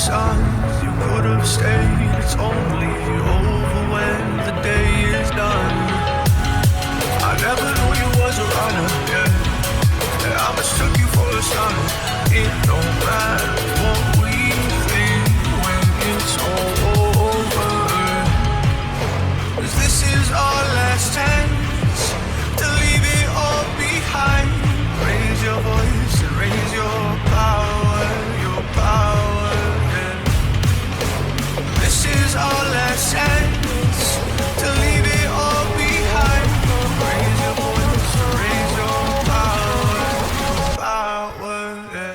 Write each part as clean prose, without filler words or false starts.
signs you could have stayed. It's only over when the day is done. I never knew you was a runner, yeah. I mistook you for a son. It don't matter what we think when it's all over. 'Cause this is our last chance to leave it all behind. Raise your voice and raise your power, yeah. This is our last chance to leave it all behind. Raise your voice and raise your power, yeah.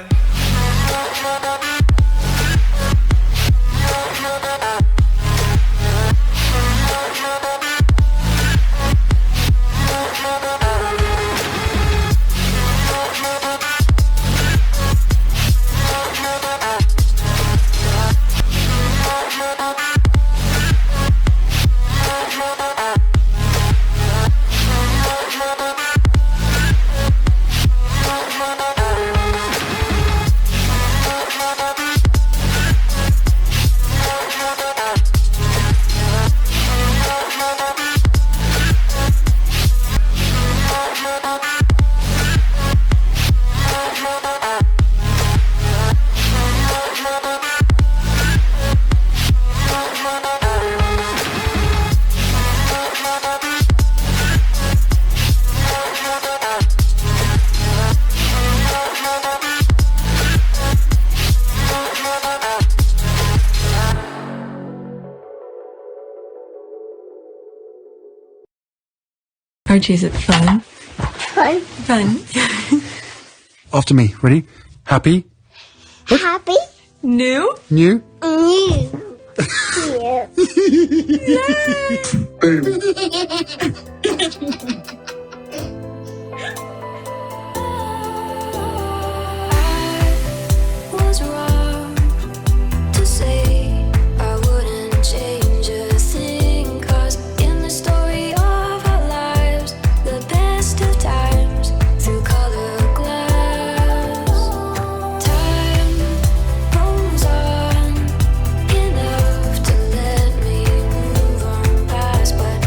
Archie, is it fun? Fun. Fun. After me. Ready? Happy? Happy. New? New? New. Was wrong to say I wouldn't change a thing, 'cause in the story of our lives, the best of times through colored glass, time rolls on enough to let me move on past, but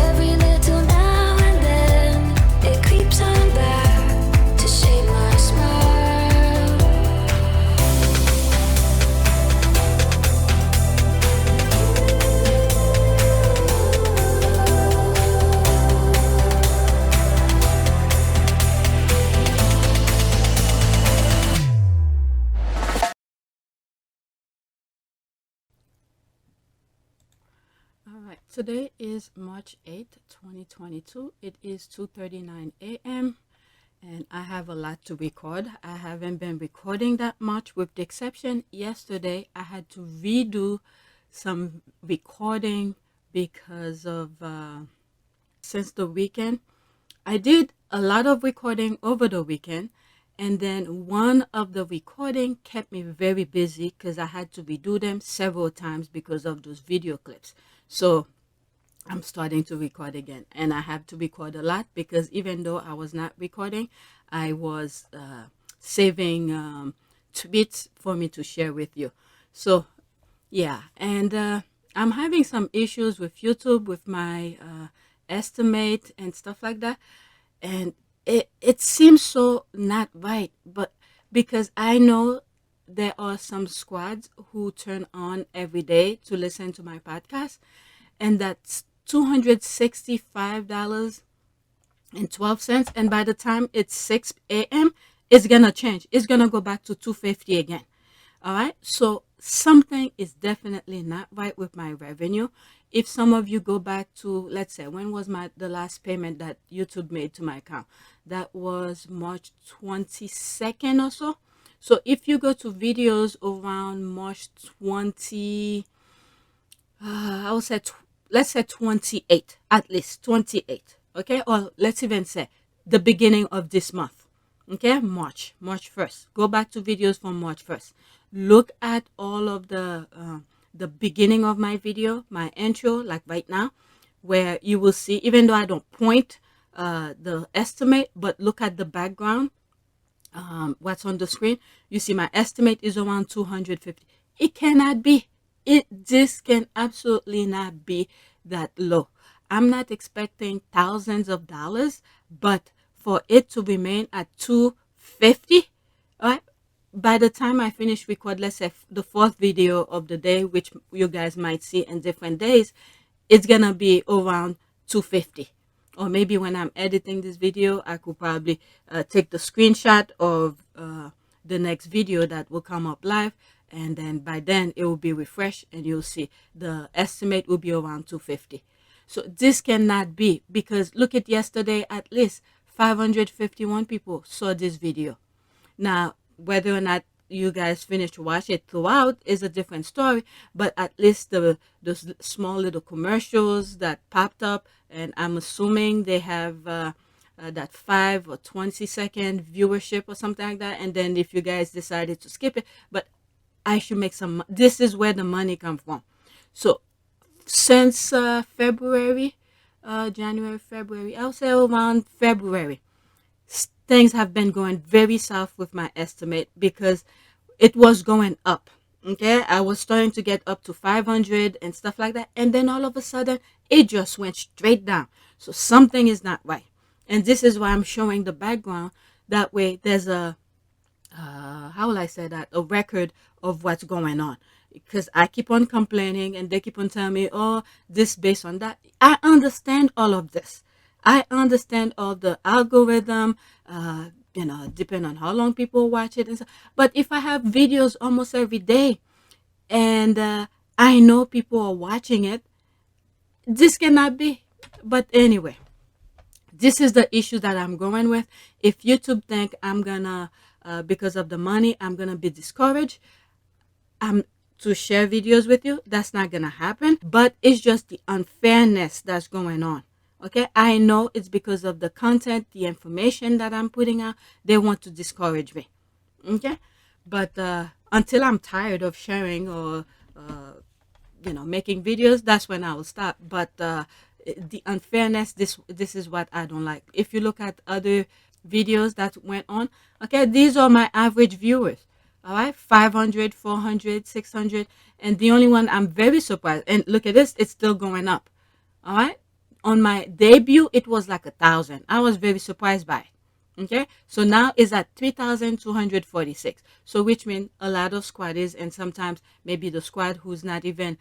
every little now and then it creeps on back to shape my smile. All right, today is March 8th, 2022. It is 2:39 a.m. and I have a lot to record. I haven't been recording that much, with the exception yesterday I had to redo some recording because of since the weekend. I did a lot of recording over the weekend, and then one of the recording kept me very busy because I had to redo them several times because of those video clips. So I'm starting to record again, and I have to record a lot because even though I was not recording, I was saving tweets for me to share with you. So yeah, and I'm having some issues with YouTube with my estimate and stuff like that, and it seems so not right, but because I know there are some squads who turn on every day to listen to my podcast, and that's $265.12, and by the time it's 6 a.m. it's gonna change. It's gonna go back to 250 again. All right, so something is definitely not right with my revenue. If some of you go back to, let's say, when was the last payment that YouTube made to my account? That was March 22nd or so. So if you go to videos around March 20, I would say, let's say 28, at least 28, okay? Or let's even say the beginning of this month, okay? March 1st. Go back to videos from March 1st. Look at all of the beginning of my video, my intro, like right now, where you will see, even though I don't point the estimate, but look at the background, what's on the screen. You see my estimate is around 250. It cannot be. This can absolutely not be that low. I'm not expecting thousands of dollars, but for it to remain at 250, all right? By the time I finish record, let's say the fourth video of the day, which you guys might see in different days, it's gonna be around 250. Or maybe when I'm editing this video, I could probably take the screenshot of the next video that will come up live, and then by then it will be refreshed and you'll see the estimate will be around 250. So this cannot be, because look at yesterday, at least 551 people saw this video. Now, whether or not you guys finished to watch it throughout is a different story, but at least the small little commercials that popped up, and I'm assuming they have that 5 or 20-second viewership or something like that. And then if you guys decided to skip it, but I should make some, this is where the money comes from. So since February, January, February, I'll say around February, things have been going very south with my estimate, because it was going up. Okay, I was starting to get up to 500 and stuff like that, and then all of a sudden it just went straight down. So something is not right, and this is why I'm showing the background. That way there's a how will I say that, a record of what's going on, because I keep on complaining and they keep on telling me, oh, this based on that. I understand all of this. I understand all the algorithm, depending on how long people watch it and stuff. But if I have videos almost every day, and I know people are watching it, this cannot be. But anyway, this is the issue that I'm going with. If YouTube think I'm gonna, because of the money, I'm gonna be discouraged, to share videos with you, that's not gonna happen. But it's just the unfairness that's going on. Okay, I know it's because of the content, the information that I'm putting out. They want to discourage me. Okay, but until I'm tired of sharing or making videos, that's when I will stop. But the unfairness, this is what I don't like. If you look at other videos that went on, okay, these are my average viewers. All right, 500, 400, 600, and the only one I'm very surprised. And look at this, it's still going up. All right. On my debut, it was like 1,000. I was very surprised by it. Okay, so now it's at 3,246. So which means a lot of squatters, and sometimes maybe the squad who's not even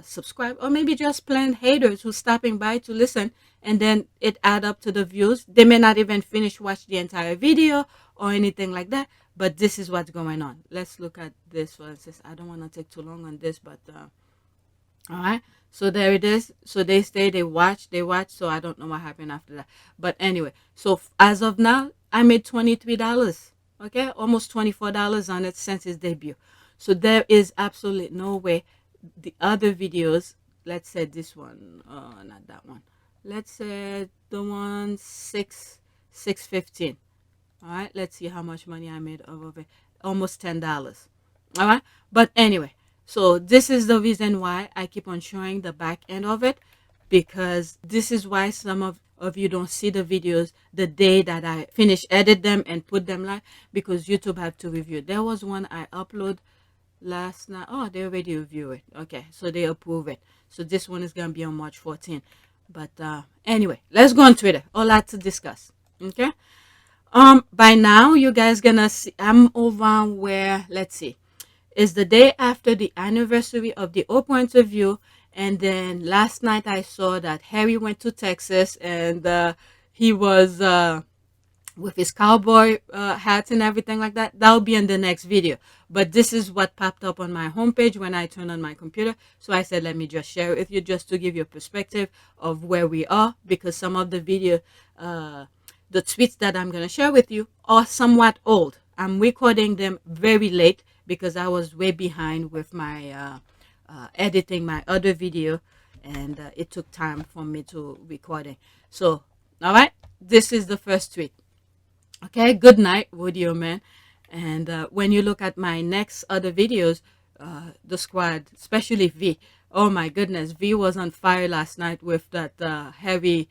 subscribed, or maybe just plain haters who's stopping by to listen, and then it add up to the views. They may not even finish watch the entire video or anything like that. But this is what's going on. Let's look at this for instance. I don't want to take too long on this, but all right, so there it is. So they stay, they watch. So I don't know what happened after that, but anyway, so as of now I made $23, okay, almost $24 on it since its debut. So there is absolutely no way the other videos, let's say this one, not that one, let's say the one 615. All right, let's see how much money I made over it. Almost $10. All right, but anyway, so this is the reason why I keep on showing the back end of it, because this is why some of you don't see the videos the day that I finish edit them and put them live, because YouTube have to review. There was one I upload last night. Oh, they already review it. Okay, so they approve it. So this one is gonna be on March 14. But anyway, let's go on Twitter. A lot to discuss. Okay. By now you guys gonna see I'm over where, let's see, it's the day after the anniversary of the Oprah interview, and then last night I saw that Harry went to Texas, and he was with his cowboy hats and everything like that. That'll be in the next video, but this is what popped up on my homepage when I turned on my computer. So I said, let me just share it with you, just to give you a perspective of where we are, because some of the video the tweets that I'm going to share with you are somewhat old. I'm recording them very late because I was way behind with my editing my other video, and it took time for me to record it. So, all right, this is the first tweet. Okay, good night, Rodeo Man. And when you look at my next other videos, the squad, especially V, oh my goodness, V was on fire last night with that heavy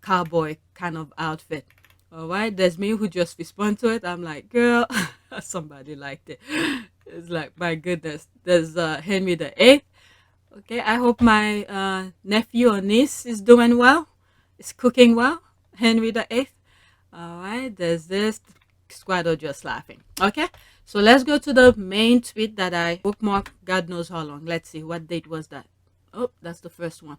cowboy kind of outfit. All right, there's me who just respond to it. I'm like, girl, somebody liked it. It's like, my goodness, there's Henry the Eighth. Okay, I hope my nephew or niece is doing well, is cooking well. Henry the Eighth. All right, there's this. Squad just laughing. Okay, so let's go to the main tweet that I bookmarked. God knows how long. Let's see, what date was that? Oh, that's the first one.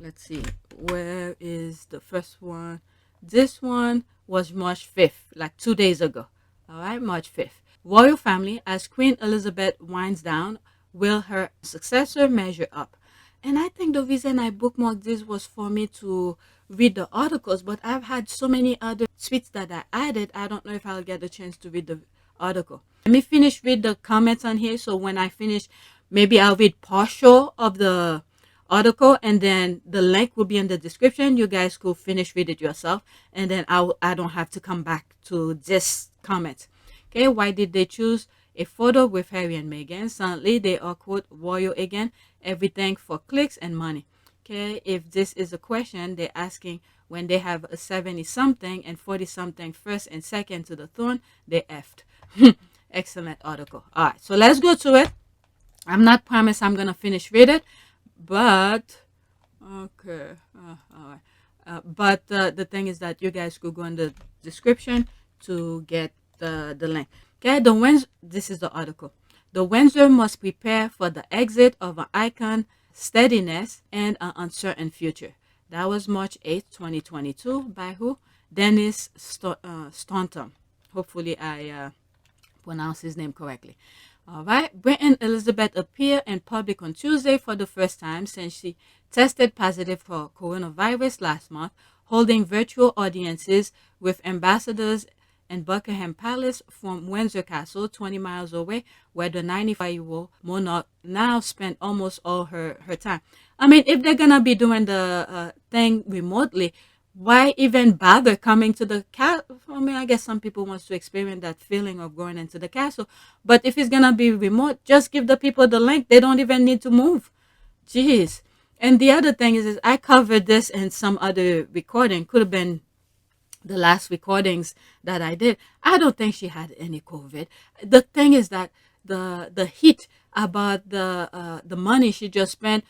Let's see, where is the first one? This one was March 5th, like 2 days ago. All right, March 5th. Royal family, as Queen Elizabeth winds down, will her successor measure up? And I think the reason I bookmarked this was for me to read the articles, but I've had so many other tweets that I added. I don't know if I'll get the chance to read the article. Let me finish read the comments on here. So when I finish, maybe I'll read partial of the article, and then the link will be in the description. You guys could finish read it yourself, and then I don't have to come back to this comment. Okay, why did they choose a photo with Harry and Meghan? Suddenly they are quote royal again, everything for clicks and money. Okay, if this is a question they're asking when they have a 70 something and 40 something first and second to the throne, they effed. Excellent article. All right, so let's go to it. I'm not promised I'm gonna finish read it, but okay, all right. But the thing is that you guys could go in the description to get the link. Okay, this is the article. The Windsor must prepare for the exit of an icon, steadiness, and an uncertain future. That was March 8th, 2022. By who? Dennis Staunton. Hopefully I pronounce his name correctly. All right. Britain Elizabeth appeared in public on Tuesday for the first time since she tested positive for coronavirus last month, holding virtual audiences with ambassadors in Buckingham Palace from Windsor Castle, 20 miles away, where the 95-year-old monarch now spent almost all her time. I mean, if they're going to be doing the thing remotely, why even bother coming to the castle? I mean, I guess some people want to experience that feeling of going into the castle. But if it's going to be remote, just give the people the link. They don't even need to move. Jeez. And the other thing is I covered this in some other recording. Could have been the last recordings that I did. I don't think she had any COVID. The thing is that the heat about the money she just spent,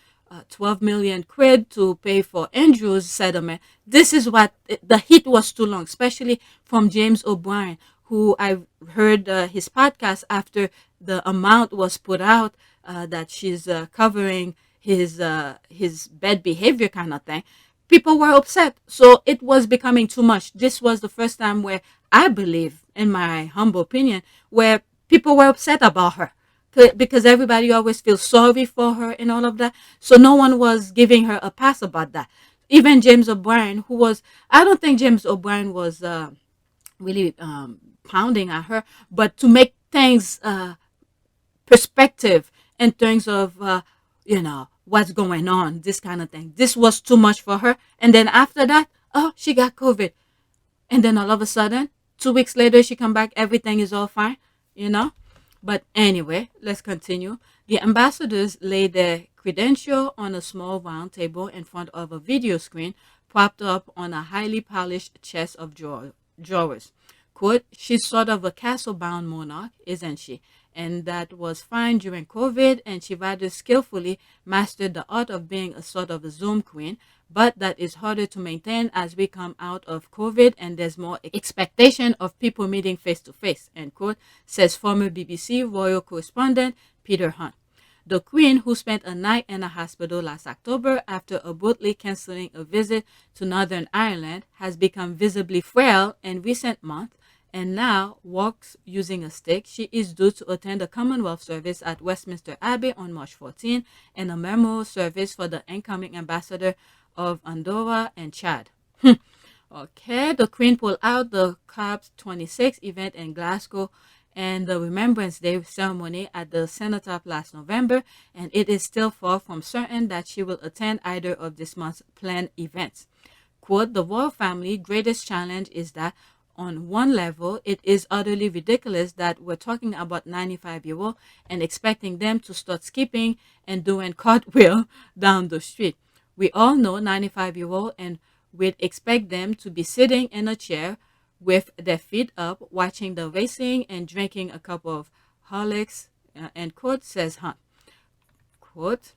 12 million quid to pay for Andrew's settlement. This is what the heat was too long, especially from James O'Brien, who I heard his podcast after the amount was put out that she's covering his bad behavior kind of thing. People were upset. So it was becoming too much. This was the first time where I believe, in my humble opinion, where people were upset about her. Because everybody always feels sorry for her and all of that. So no one was giving her a pass about that. Even James O'Brien, who was, I don't think James O'Brien was really pounding at her, but to make things perspective in terms of, what's going on, this kind of thing. This was too much for her. And then after that, oh, she got COVID. And then all of a sudden, 2 weeks later, she come back, everything is all fine, But anyway, let's continue. The ambassadors laid their credential on a small round table in front of a video screen propped up on a highly polished chest of drawers. Quote, she's sort of a castle-bound monarch, isn't she? And that was fine during COVID, and she rather skillfully mastered the art of being a sort of a Zoom queen, but that is harder to maintain as we come out of COVID and there's more expectation of people meeting face to face, end quote, says former BBC royal correspondent Peter Hunt. The Queen, who spent a night in a hospital last October after abruptly cancelling a visit to Northern Ireland, has become visibly frail in recent months and now walks using a stick. She is due to attend a Commonwealth service at Westminster Abbey on March 14 and a memorial service for the incoming ambassador of Andorra and Chad. Okay, the Queen pulled out the COP26 event in Glasgow and the Remembrance Day ceremony at the Cenotaph last November, and it is still far from certain that she will attend either of this month's planned events. Quote, the royal family greatest challenge is that on one level, it is utterly ridiculous that we're talking about 95-year-old and expecting them to start skipping and doing cartwheel down the street. We all know 95-year-old and we'd expect them to be sitting in a chair with their feet up, watching the racing and drinking a cup of Horlicks, end quote, says Hunt. Quote,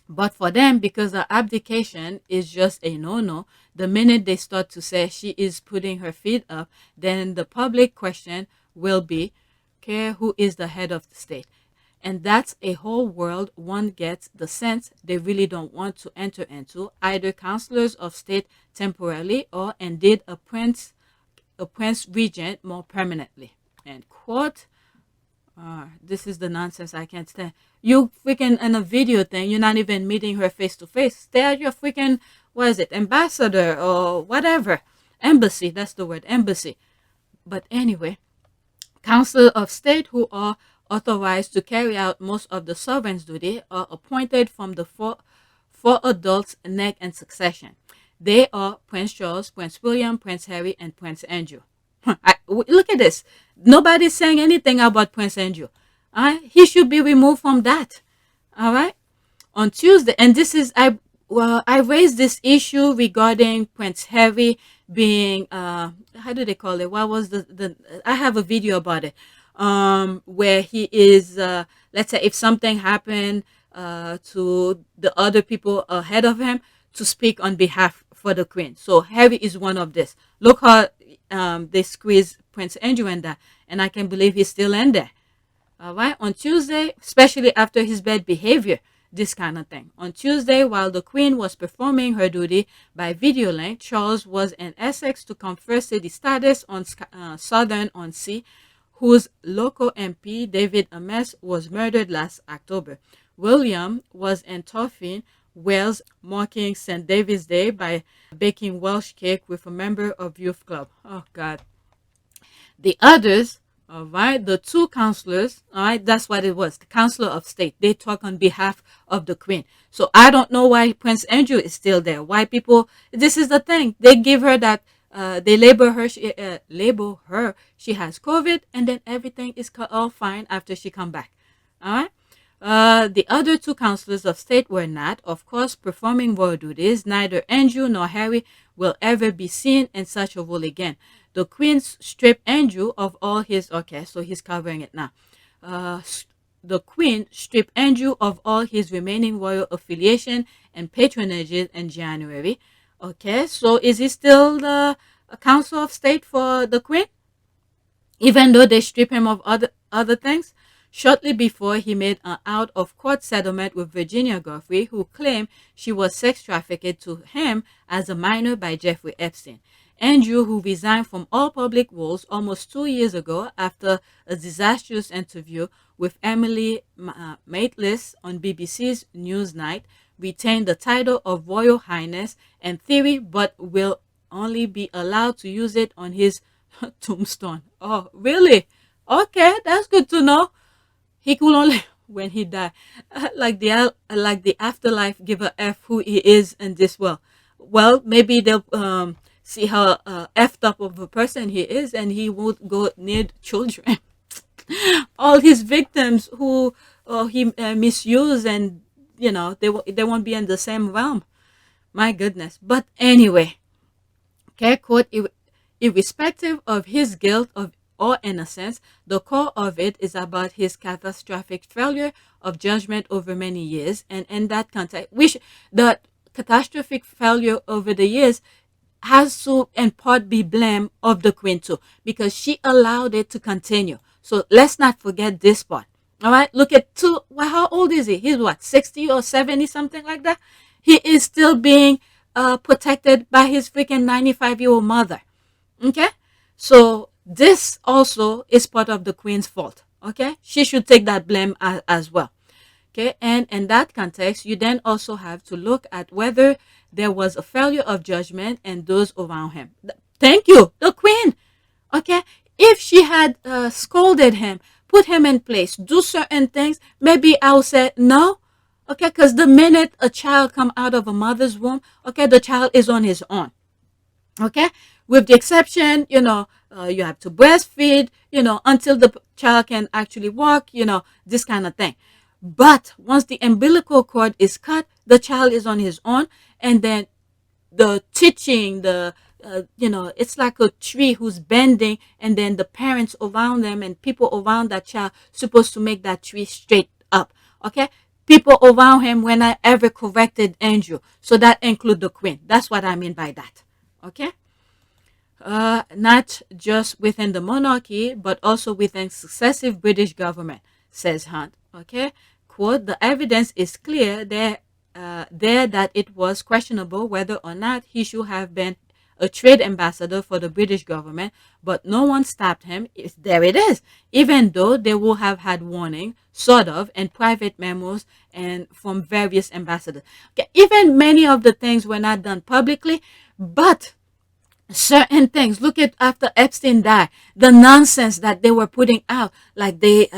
but for them, because the abdication is just a no-no, the minute they start to say she is putting her feet up, then the public question will be, okay, who is the head of the state? And that's a whole world one gets the sense they really don't want to enter into, either counselors of state temporarily or indeed a prince regent more permanently. End quote. This is the nonsense I can't stand. You freaking in a video thing, you're not even meeting her face to face. Stay at your freaking, what is it, ambassador or whatever. Embassy, that's the word, embassy. But anyway, council of state who are authorized to carry out most of the sovereign's duty are appointed from the four adults next in succession. They are Prince Charles, Prince William, Prince Harry, and Prince Andrew. Look at this. Nobody's saying anything about Prince Andrew. He should be removed from that. All right. On Tuesday, and this is I raised this issue regarding Prince Harry being how do they call it? What was the I have a video about it. Where he is let's say if something happened to the other people ahead of him, to speak on behalf for the Queen. So Harry is one of this. Look how they squeeze Prince Andrew in there, and I can believe he's still in there. All right. On Tuesday, especially after his bad behavior, this kind of thing. On Tuesday, while the Queen was performing her duty by video link, Charles was in Essex to confer city status on Southern-on-Sea, whose local MP, David Ames, was murdered last October. William was in Torfin, Wales, marking St. David's Day by baking Welsh cake with a member of youth club. Oh, God. The others, all right, the two counselors, all right, that's what it was, the counselor of state. They talk on behalf of the Queen. So I don't know why Prince Andrew is still there. Why people, this is the thing. They give her that, they label her, she has COVID, and then everything is all fine after she come back. All right. The other two counselors of state were not, of course, performing royal duties. Neither Andrew nor Harry will ever be seen in such a role again. The Queen stripped Andrew of all his, okay, so he's covering it now. The Queen stripped Andrew of all his remaining royal affiliation and patronages in January. Okay, so is he still the council of state for the Queen? Even though they strip him of other things? Shortly before, he made an out-of-court settlement with Virginia Giuffre, who claimed she was sex trafficked to him as a minor by Jeffrey Epstein. Andrew, who resigned from all public roles almost 2 years ago after a disastrous interview with Emily Maitlis on BBC's Newsnight, retained the title of Royal Highness in theory, but will only be allowed to use it on his tombstone. Oh, really? Okay, that's good to know. He could only, when he died, like the afterlife give a F who he is in this world. Well, maybe they'll see how effed up of a person he is, and he won't go near children. All his victims who he misused, and you know they won't be in the same realm. My goodness. But anyway, okay, quote, irrespective of his guilt or innocence, the core of it is about his catastrophic failure of judgment over many years, and in that context, the catastrophic failure over the years has to in part be blame of the Queen too, because she allowed it to continue. So let's not forget this part. All right, look at well, how old is he? He's what, 60 or 70, something like that. He is still being protected by his freaking 95-year-old mother. Okay, so this also is part of the Queen's fault. Okay, she should take that blame as well. Okay, and in that context, you then also have to look at whether there was a failure of judgment and those around him. Thank you, the Queen. Okay, if she had scolded him, put him in place, do certain things, maybe I would say no. Okay, because the minute a child come out of a mother's womb, okay, the child is on his own. Okay, with the exception, you have to breastfeed, until the child can actually walk, this kind of thing. But once the umbilical cord is cut, the child is on his own, and then the teaching, the it's like a tree who's bending, and then the parents around them and people around that child supposed to make that tree straight up. Okay, people around him when I ever corrected Andrew, so that include the queen. That's what I mean by that. Okay, not just within the monarchy, but also within successive British government, says Hunt. Okay, quote, the evidence is clear there that it was questionable whether or not he should have been a trade ambassador for the British government, but no one stopped him. There it is. Even though they will have had warning, sort of, and private memos and from various ambassadors. Okay, even many of the things were not done publicly, but certain things. Look at after Epstein died, the nonsense that they were putting out, like they,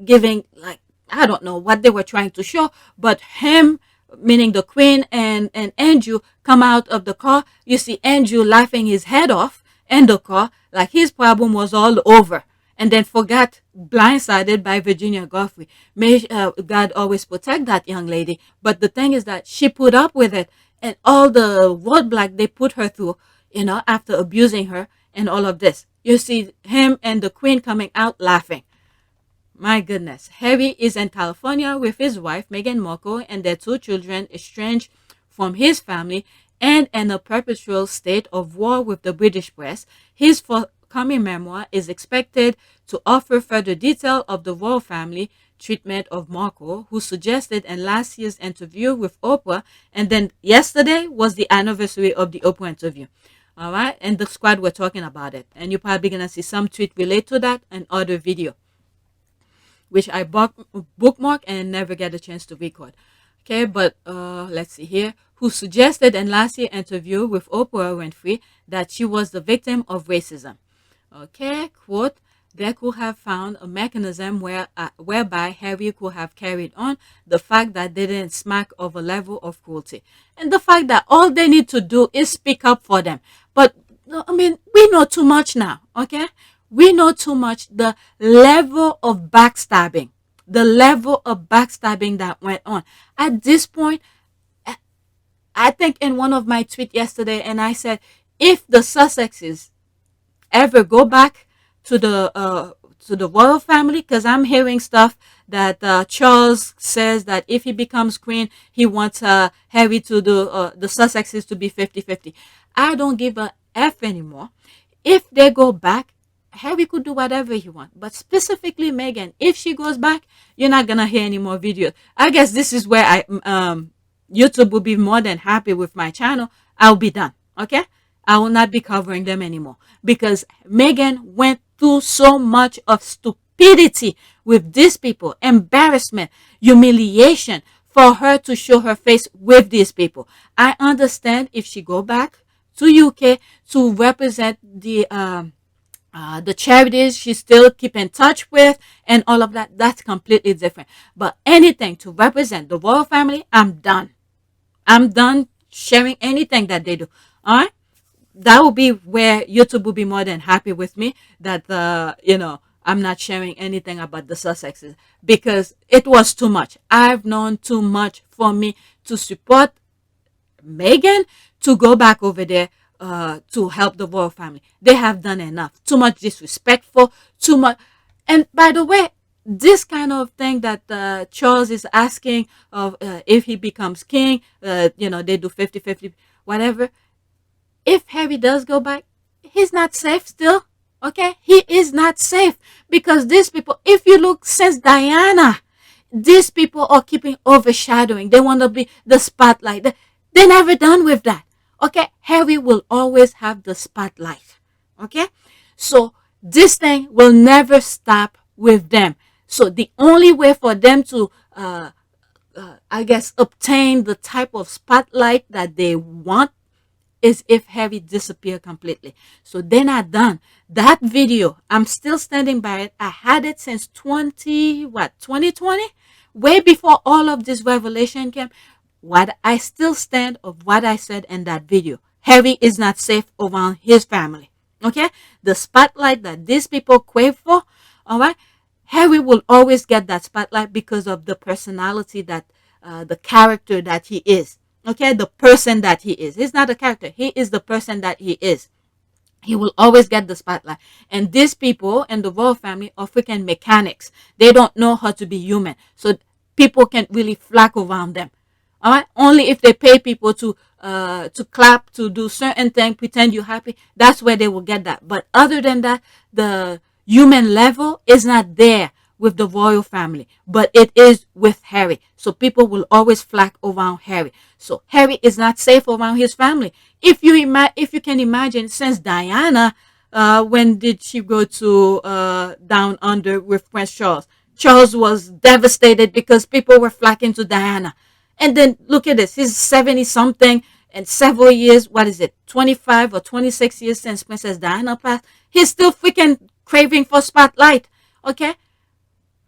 giving like I don't know what they were trying to show, but him, meaning the queen and Andrew, come out of the car. You see Andrew laughing his head off in the car, like his problem was all over, and then forgot, blindsided by Virginia Goffrey. May God always protect that young lady. But the thing is that she put up with it, and all the roadblock they put her through, after abusing her and all of this. You see him and the queen coming out laughing. My goodness. Harry is in California with his wife, Meghan Markle, and their 2 children, estranged from his family and in a perpetual state of war with the British press. His forthcoming memoir is expected to offer further detail of the royal family treatment of Markle, who suggested in last year's interview with Oprah, and then yesterday was the anniversary of the Oprah interview. All right, and the squad were talking about it, and you're probably gonna see some tweet relate to that and other video, which I bookmark and never get a chance to record. Okay, but let's see here. Who suggested in last year's interview with Oprah Winfrey that she was the victim of racism. Okay, quote, they could have found a mechanism whereby Harry could have carried on the fact that they didn't smack of a level of cruelty. And the fact that all they need to do is speak up for them. But, I mean, we know too much now, okay? We know too much the level of backstabbing, that went on. At this point, I think in one of my tweets yesterday, and I said, if the Sussexes ever go back to the royal family, because I'm hearing stuff that Charles says that if he becomes queen, he wants Harry to do the Sussexes to be 50-50. I don't give a F anymore. If they go back, Harry could do whatever he wants, but specifically Meghan, if she goes back, you're not gonna hear any more videos. I guess this is where YouTube will be more than happy with my channel. I'll be done, okay? I will not be covering them anymore because Meghan went through so much of stupidity with these people, embarrassment, humiliation, for her to show her face with these people. I understand if she go back to UK to represent the charities she still keep in touch with and all of that, that's completely different. But anything to represent the royal family, I'm done. I'm done sharing anything that they do. All right, that will be where YouTube will be more than happy with me that I'm not sharing anything about the Sussexes because it was too much. I've known too much for me to support Meghan to go back over there to help the royal family. They have done enough. Too much disrespectful, too much. And by the way, this kind of thing that Charles is asking of if he becomes king, they do 50-50, whatever. If Harry does go back, he's not safe still. Okay, he is not safe because these people, if you look since Diana, these people are keeping overshadowing. They want to be the spotlight. They're never done with that. Okay, Harry will always have the spotlight. Okay, so this thing will never stop with them. So the only way for them to, obtain the type of spotlight that they want is if Harry disappear completely. So they're not done. That video, I'm still standing by it. I had it since 2020, way before all of this revelation came. I still stand of what I said in that video. Harry is not safe around his family. Okay, the spotlight that these people crave for, all right, Harry will always get that spotlight because of the personality that the character that he is. Okay, the person that he is. He's not a character. He is the person that he is. He will always get the spotlight. And these people in the royal family are freaking mechanics. They don't know how to be human. So people can really flock around them. All right. Only if they pay people to clap, to do certain things, pretend you're happy. That's where they will get that. But other than that, the human level is not there with the royal family, but it is with Harry. So people will always flock around Harry. So Harry is not safe around his family. If you can imagine, since Diana, when did she go to down under with Prince Charles? Charles was devastated because people were flocking to Diana. And then look at this. He's 70 something and several years. What is it? 25 or 26 years since Princess Diana passed. He's still freaking craving for spotlight. Okay.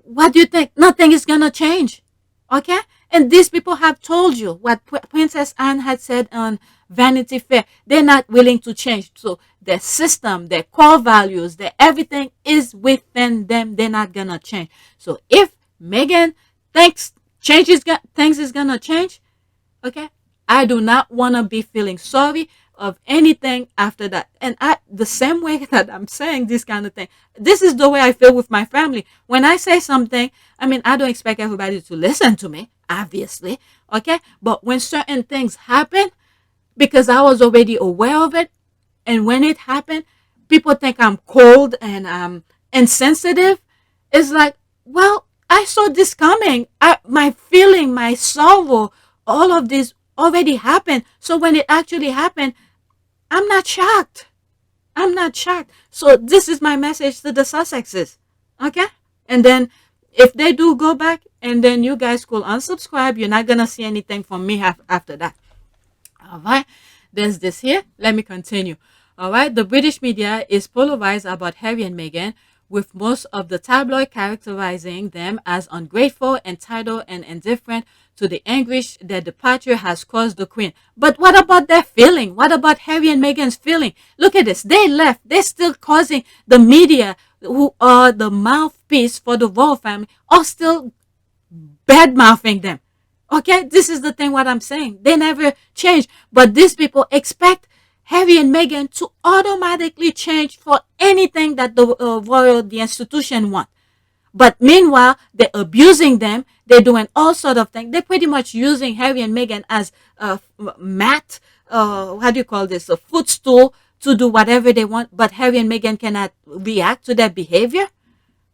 What do you think? Nothing is going to change. Okay. And these people have told you what Princess Anne had said on Vanity Fair. They're not willing to change. So their system, their core values, their everything is within them. They're not going to change. So if Meghan thinks things is gonna change, okay, I do not want to be feeling sorry of anything after that. And the same way that I'm saying this kind of thing, this is the way I feel with my family. When I say something, I mean, I don't expect everybody to listen to me, obviously, okay, but when certain things happen, because I was already aware of it, and when it happened, people think I'm cold and I'm insensitive. It's like, well, I saw this coming. My feeling, my sorrow, all of this already happened. So when it actually happened, I'm not shocked. I'm not shocked. So this is my message to the Sussexes. Okay? And then if they do go back, and then you guys could unsubscribe, you're not going to see anything from me after that. All right? There's this here. Let me continue. All right? The British media is polarized about Harry and Meghan, with most of the tabloid characterizing them as ungrateful, entitled, and indifferent to the anguish their departure has caused the Queen. But what about their feeling? What about Harry and Meghan's feeling? Look at this. They left. They're still causing the media, who are the mouthpiece for the royal family, are still bad-mouthing them. Okay? This is the thing what I'm saying. They never change. But these people expect Harry and Meghan to automatically change for anything that the institution want. But meanwhile, they're abusing them. They're doing all sort of things. They're pretty much using Harry and Meghan as a mat, how do you call this, a footstool to do whatever they want. But Harry and Meghan cannot react to their behavior.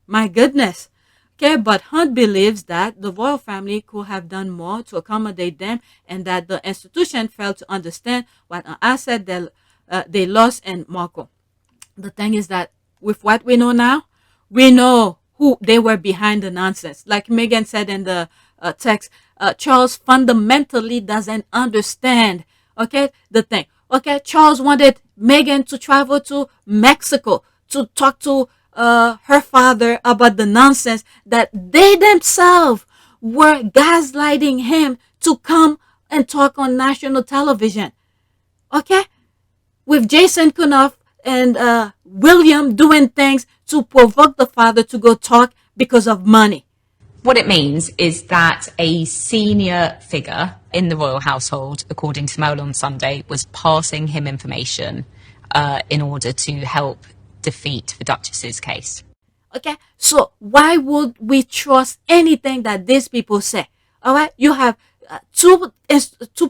My goodness. Okay, but Hunt believes that the royal family could have done more to accommodate them, and that the institution failed to understand what an asset they lost in Markle. The thing is that with what we know now, we know who they were behind the nonsense. Like Meghan said in the text, Charles fundamentally doesn't understand, okay, the thing. Okay, Charles wanted Meghan to travel to Mexico to talk to her father about the nonsense that they themselves were gaslighting him to come and talk on national television. Okay? With Jason Kunoff and William doing things to provoke the father to go talk because of money. What it means is that a senior figure in the royal household, according to Mail on Sunday, was passing him information in order to help defeat the Duchess's case. Okay, so why would we trust anything that these people say? All right, you have two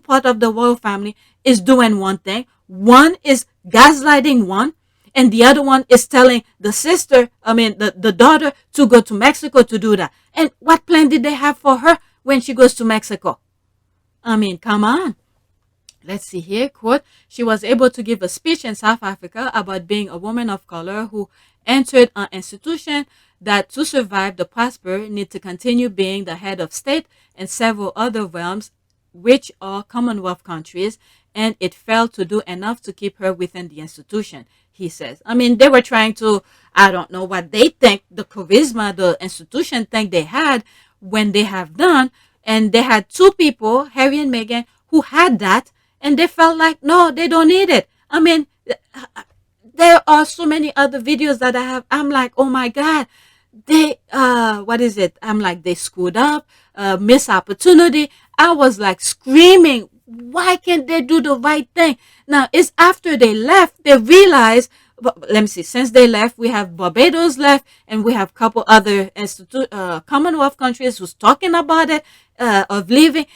part of the royal family is doing one thing. One is gaslighting one, and the other one is telling the the daughter to go to Mexico to do that. And what plan did they have for her when she goes to Mexico? I mean, come on. Let's see here, quote, she was able to give a speech in South Africa about being a woman of color who entered an institution that to survive the prosper need to continue being the head of state in several other realms, which are Commonwealth countries, and it failed to do enough to keep her within the institution, he says. I mean, they were trying to, I don't know what they think, the charisma, the institution think they had when they have done, and they had two people, Harry and Meghan, who had that, and they felt like, no, they don't need it. I mean, there are so many other videos that I have. I'm like, oh my God, they, what is it? I'm like, they screwed up, missed opportunity. I was like screaming, Why can't they do the right thing? Now, it's after they left, they realized, let me see, since they left, we have Barbados left, and we have a couple other Commonwealth countries who's talking about it, of leaving.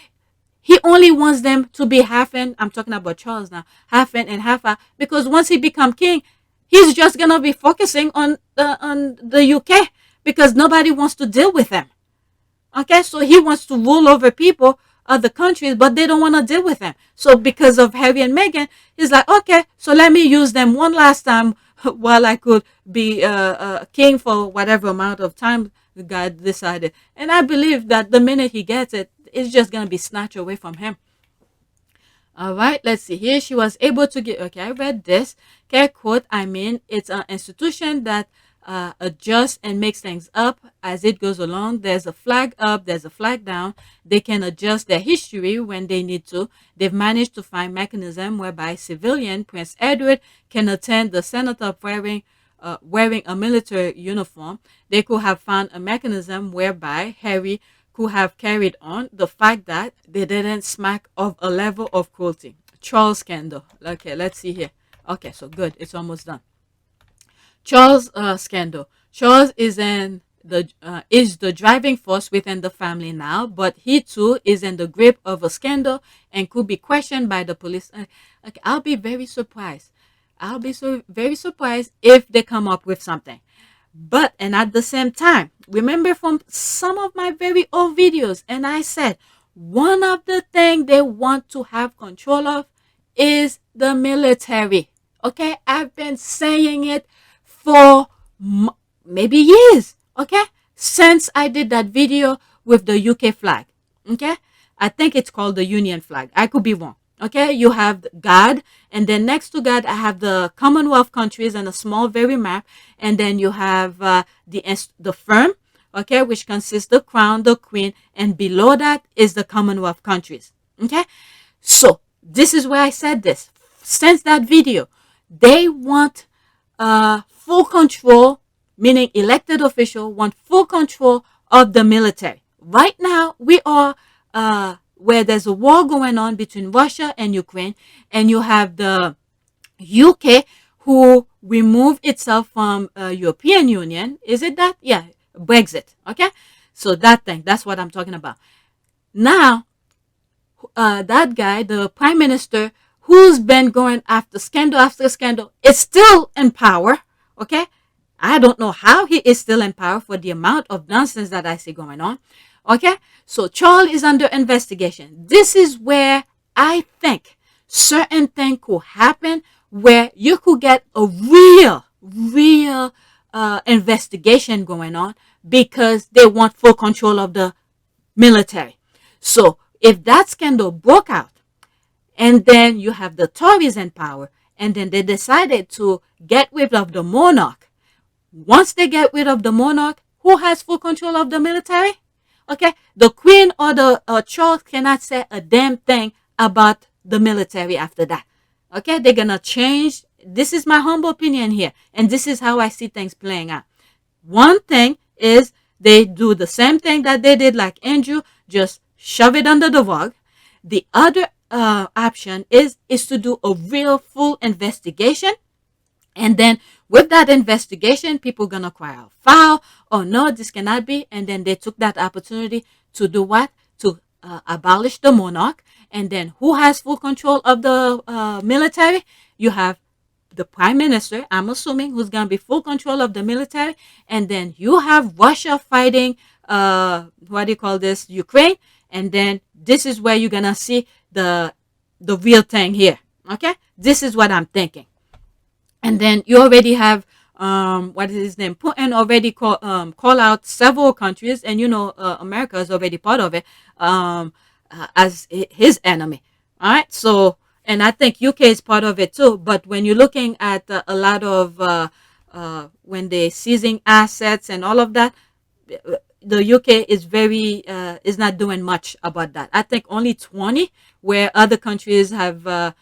He only wants them to be half in. I'm talking about Charles now, half in and half out, because once he become king, he's just gonna be focusing on the UK, because nobody wants to deal with him. Okay, so he wants to rule over people, other countries, but they don't want to deal with him. So because of Harry and Meghan, he's like, okay, so let me use them one last time while I could be king for whatever amount of time God decided. And I believe that the minute he gets it, it's just going to be snatched away from him. All right, let's see here. She was able to get, okay, I read this. Okay, quote, I mean, it's an institution that adjusts and makes things up as it goes along. There's a flag up, there's a flag down. They can adjust their history when they need to. They've managed to find mechanism whereby civilian Prince Edward can attend the senator wearing a military uniform. They could have found a mechanism whereby Harry could have carried on the fact that they didn't smack of a level of cruelty. Charles scandal. Okay, let's see here. Okay, so good. It's almost done. Charles scandal. Charles is the driving force within the family now, but he too is in the grip of a scandal and could be questioned by the police. Okay, I'll be very surprised. I'll be very surprised if they come up with something. But, and at the same time, remember from some of my very old videos, and I said, one of the things they want to have control of is the military. Okay, I've been saying it for maybe years, okay, since I did that video with the UK flag. Okay, I think it's called the Union flag. I could be wrong. Okay, you have God, and then next to God, I have the Commonwealth countries and a small very map, and then you have the firm, okay, which consists the crown, the queen, and below that is the Commonwealth countries. Okay, so this is where I said this. Since that video, they want full control, meaning elected official want full control of the military. Right now, we are where there's a war going on between Russia and Ukraine, and you have the UK who removed itself from European Union. Is it that? Yeah, Brexit. Okay, so that thing, that's what I'm talking about. Now, that guy, the prime minister, who's been going after scandal, is still in power. Okay, I don't know how he is still in power for the amount of nonsense that I see going on. Okay, so Charles is under investigation. This is where I think certain things could happen where you could get a real investigation going on because they want full control of the military. So if that scandal broke out, and then you have the Tories in power, and then they decided to get rid of the monarch. Once they get rid of the monarch, who has full control of the military? Okay, the queen or the Charles cannot say a damn thing about the military after that. Okay, they're gonna change. This is my humble opinion here, and this is how I see things playing out. One thing is they do the same thing that they did like Andrew, just shove it under the rug. The other option is to do a real full investigation, and then with that investigation, people gonna cry out foul. Oh no, this cannot be. And then they took that opportunity to do what? To abolish the monarch. And then who has full control of the military? You have the prime minister, I'm assuming, who's gonna be full control of the military. And then you have Russia fighting what do you call this? Ukraine. And then this is where you're gonna see the real thing here. Okay, this is what I'm thinking. And then you already have what is his name? Putin already call out several countries, and you know America is already part of it as his enemy. All right, so and I think UK is part of it too. But when you're looking at a lot of when they're seizing assets and all of that, the UK is very is not doing much about that. I think only 20, where other countries have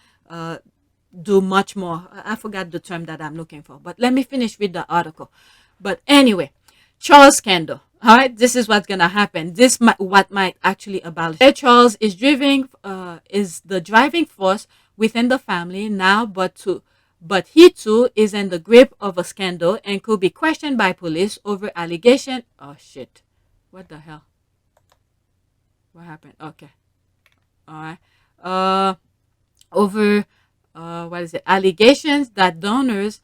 do much more. I forgot the term that I'm looking for, but let me finish with the article. But anyway, Charles scandal. All right, this is what's gonna happen. This might what might actually abolish. Charles is the driving force within the family now, but he too is in the grip of a scandal and could be questioned by police over allegation. Oh shit! What the hell? What happened? Okay, all right. Over what is it? Allegations that donors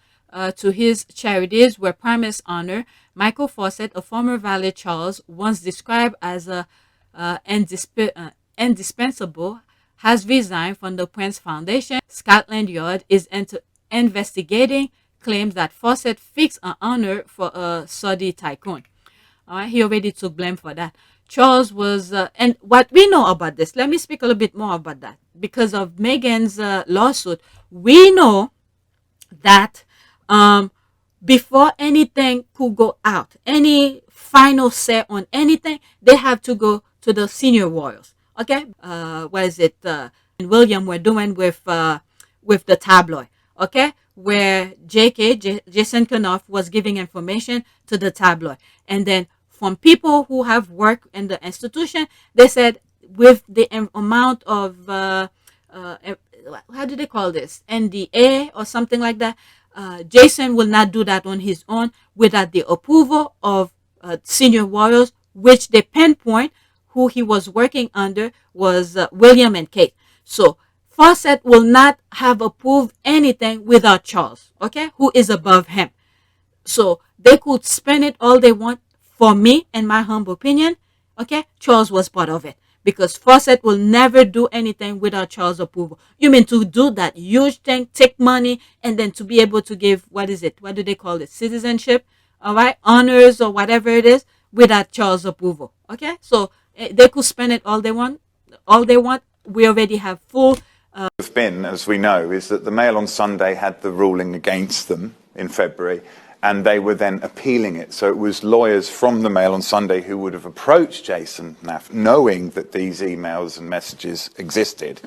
to his charities were promised honor. Michael Fawcett, a former valet Charles, once described as indispensable, has resigned from the Prince Foundation. Scotland Yard is investigating claims that Fawcett fixed an honor for a Saudi tycoon. All right, he already took blame for that. Charles was, and what we know about this, let me speak a little bit more about that. Because of Meghan's lawsuit, we know that before anything could go out, any final say on anything, they have to go to the senior royals. Okay, what is it? And William were doing with the tabloid. Okay, where Jason Kenoff was giving information to the tabloid, and then from people who have worked in the institution, they said with the amount of how do they call this, NDA or something like that. Jason will not do that on his own without the approval of senior royals, which they pinpoint who he was working under was William and Kate. So Fawcett will not have approved anything without Charles, okay, who is above him. So they could spend it all they want. For me, in my humble opinion, okay, Charles was part of it. Because Fawcett will never do anything without Charles' approval. You mean to do that huge thing, take money, and then to be able to give, what is it? What do they call it? Citizenship, all right? Honors or whatever it is, without Charles' approval, okay? So they could spend it all they want. All they want. We already have full... Have been, as we know, is that the Mail on Sunday had the ruling against them in February, and they were then appealing it. So it was lawyers from the Mail on Sunday who would have approached Jason Naff, knowing that these emails and messages existed.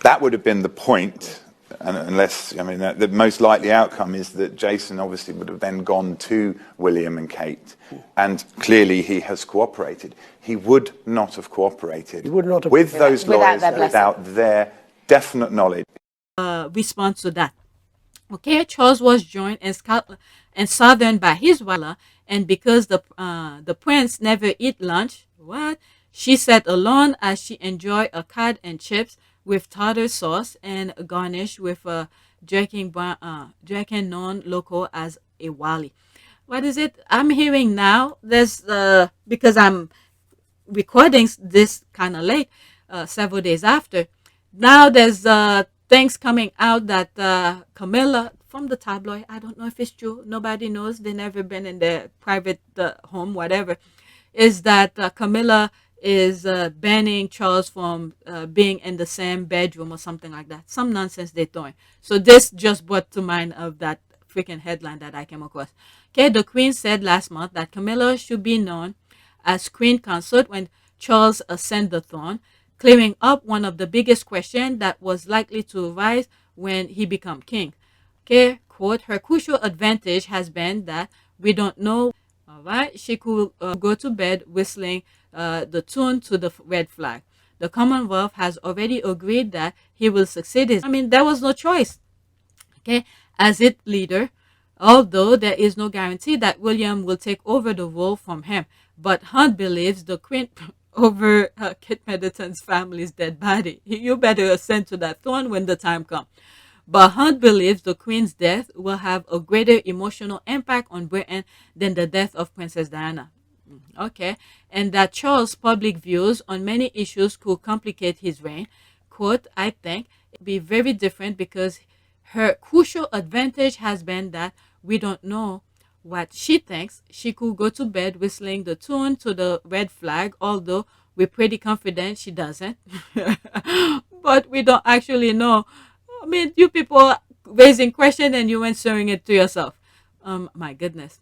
That would have been the point, unless, I mean, the most likely outcome is that Jason obviously would have then gone to William and Kate, and clearly he has cooperated. He would not have cooperated with those lawyers without their definite knowledge. Response to that. Okay, Charles was joined in Scotland and Southern by his wife, and because the prince never eat lunch, she sat alone as she enjoyed a cod and chips with tartar sauce and garnished with a jerking known local as a wali. What is it? I'm hearing now. There's because I'm recording this kind of late, several days after. Now there's things coming out that Camilla from the tabloid, I don't know if it's true, nobody knows, they never been in their private home, whatever, is that Camilla is banning Charles from being in the same bedroom or something like that. Some nonsense they're throwing. So this just brought to mind of that freaking headline that I came across. Okay, the Queen said last month that Camilla should be known as Queen Consort when Charles ascended the throne, clearing up one of the biggest questions that was likely to arise when he became king. Okay, quote, her crucial advantage has been that we don't know. All right, she could go to bed whistling the tune to the red flag. The Commonwealth has already agreed that he will succeed. I mean, there was no choice. Okay, as its leader, although there is no guarantee that William will take over the role from him. But Hunt believes the Queen over Kate Middleton's family's dead body. You better ascend to that throne when the time comes. But Hunt believes the Queen's death will have a greater emotional impact on Britain than the death of Princess Diana. Okay, and that Charles' public views on many issues could complicate his reign. Quote, I think it would be very different because her crucial advantage has been that we don't know what she thinks. She could go to bed whistling the tune to the red flag, although we're pretty confident she doesn't. But we don't actually know. I mean, you people raising question and you answering it to yourself. My goodness.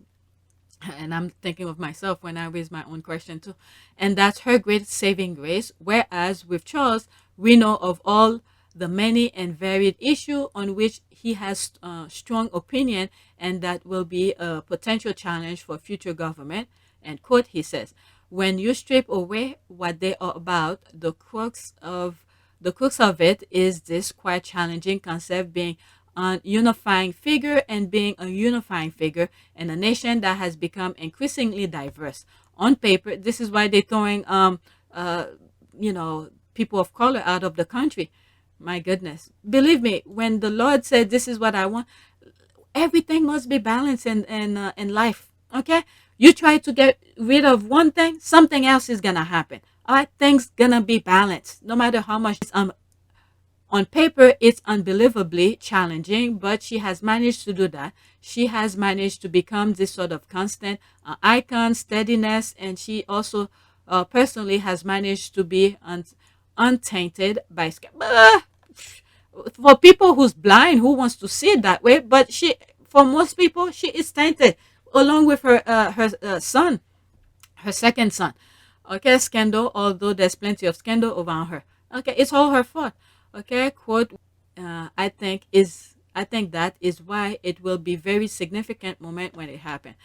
And I'm thinking of myself when I raise my own question too. And that's her great saving grace. Whereas with Charles, we know of all the many and varied issues on which he has strong opinion, and that will be a potential challenge for future government. End quote. He says, when you strip away what they are about, the crux of it is this quite challenging concept, being a unifying figure and being a unifying figure in a nation that has become increasingly diverse. On paper, this is why they're throwing people of color out of the country. My goodness. Believe me, when the Lord said this is what I want, everything must be balanced in life. Okay? You try to get rid of one thing, something else is gonna happen. All right, things gonna be balanced, no matter how much it's on paper. It's unbelievably challenging, but she has managed to do that. She has managed to become this sort of constant icon, steadiness, and she also personally has managed to be untainted by for people who's blind, who wants to see it that way. But for most people, she is tainted, along with her son, her second son. Okay, scandal, although there's plenty of scandal around her. Okay, it's all her fault. Okay, quote, I think that is why it will be very significant moment when it happened.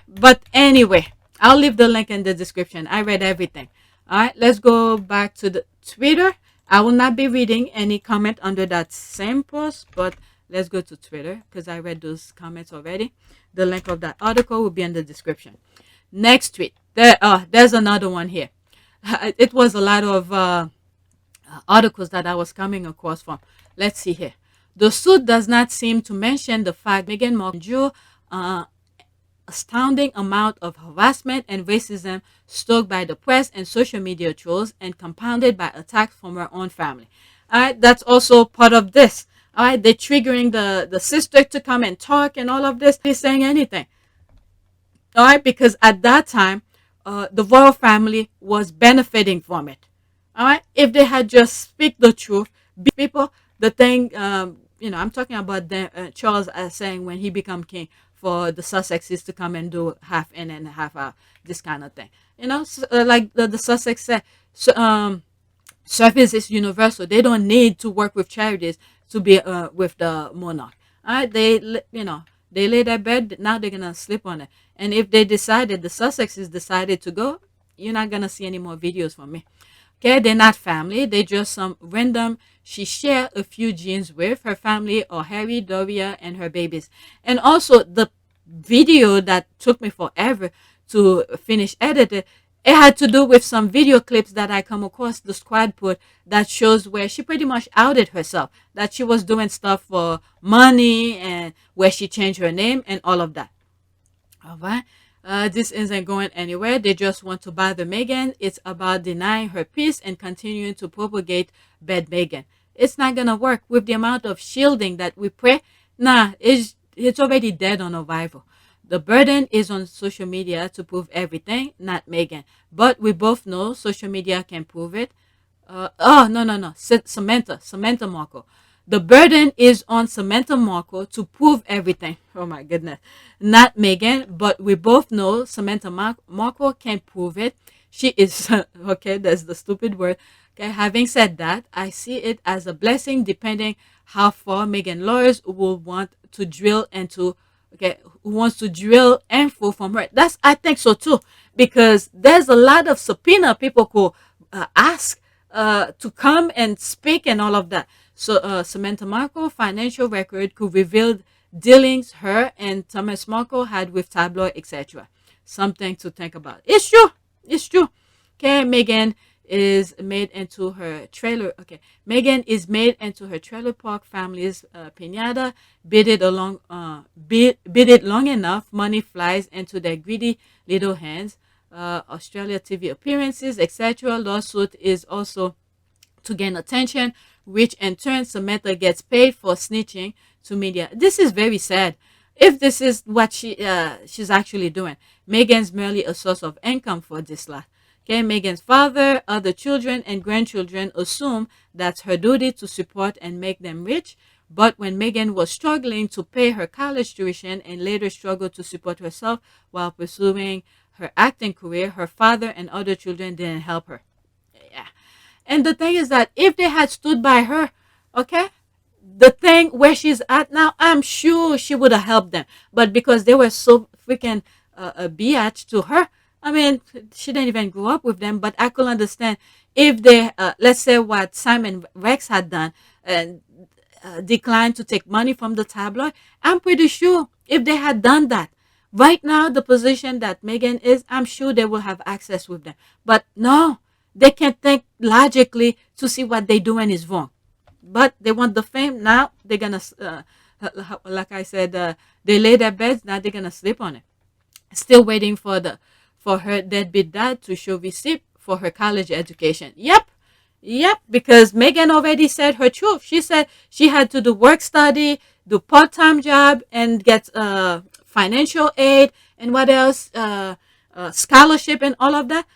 But anyway, I'll leave the link in the description. I read everything. All right, let's go back to the Twitter. I will not be reading any comment under that same post, but let's go to Twitter because I read those comments already. The link of that article will be in the description. Next tweet. There's another one here. It was a lot of articles that I was coming across from. Let's see here. The suit does not seem to mention the fact Meghan Markle endured astounding amount of harassment and racism stoked by the press and social media trolls, and compounded by attacks from her own family. All right, that's also part of this. All right, they're triggering the sister to come and talk and all of this. They're saying anything. All right, because at that time, the royal family was benefiting from it. All right, if they had just speak the truth, people, the thing, I'm talking about Charles saying when he become king, for the Sussexes to come and do half in and half out, this kind of thing. Like the Sussex said, service is universal. They don't need to work with charities to be with the monarch. All right, they lay their bed, now they're gonna sleep on it. And if the Sussexes decided to go, you're not gonna see any more videos from me. Okay, they're not family. They're just some random she shared a few genes with. Her family are Harry, Doria, and her babies. And also, the video that took me forever to finish editing, it had to do with some video clips that I come across the squad put that shows where she pretty much outed herself, that she was doing stuff for money and where she changed her name and all of that. All right. This isn't going anywhere. They just want to bother Meghan. It's about denying her peace and continuing to propagate bad Meghan. It's not gonna work with the amount of shielding that we pray. Nah, it's already dead on arrival. The burden is on social media to prove everything, not Meghan. But we both know social media can prove it. No. Samantha Markle. The burden is on Samantha Markle to prove everything. Oh my goodness. Not Meghan, but we both know Samantha Markle can prove it. She is, okay, that's the stupid word. Okay, having said that, I see it as a blessing depending how far Meghan lawyers will want to drill into, who wants to drill info from her. I think so too, because there's a lot of subpoena people could ask to come and speak and all of that. So Samantha Markle financial record could reveal dealings her and Thomas Markle had with tabloid, etc. Something to think about. It's true. Okay, Meghan is made into her trailer. Okay, Meghan is made into her trailer park family's piñata. Bid it long enough, money flies into their greedy little hands. Australia TV appearances, etc. Lawsuit is also to gain attention, which in turn Samantha gets paid for snitching to media. This is very sad. If this is what she's actually doing, Meghan's merely a source of income for this lot. Okay, Meghan's father, other children, and grandchildren assume that's her duty to support and make them rich. But when Meghan was struggling to pay her college tuition and later struggled to support herself while pursuing her acting career, her father and other children didn't help her. Yeah. And the thing is that if they had stood by her, okay, the thing where she's at now, I'm sure she would have helped them. But because they were so freaking biatch to her, I mean, she didn't even grow up with them, but I could understand if they, let's say what Simon Rex had done and declined to take money from the tabloid. I'm pretty sure if they had done that, right now, the position that Meghan is, I'm sure they will have access with them. But no, they can't think logically to see what they're doing is wrong. But they want the fame. Now they're going to, like I said, they lay their beds. Now they're going to sleep on it. Still waiting for her deadbeat dad to show receipt for her college education. Yep, because Meghan already said her truth. She said she had to do work study, do part-time job, and get financial aid, and what else, scholarship and all of that.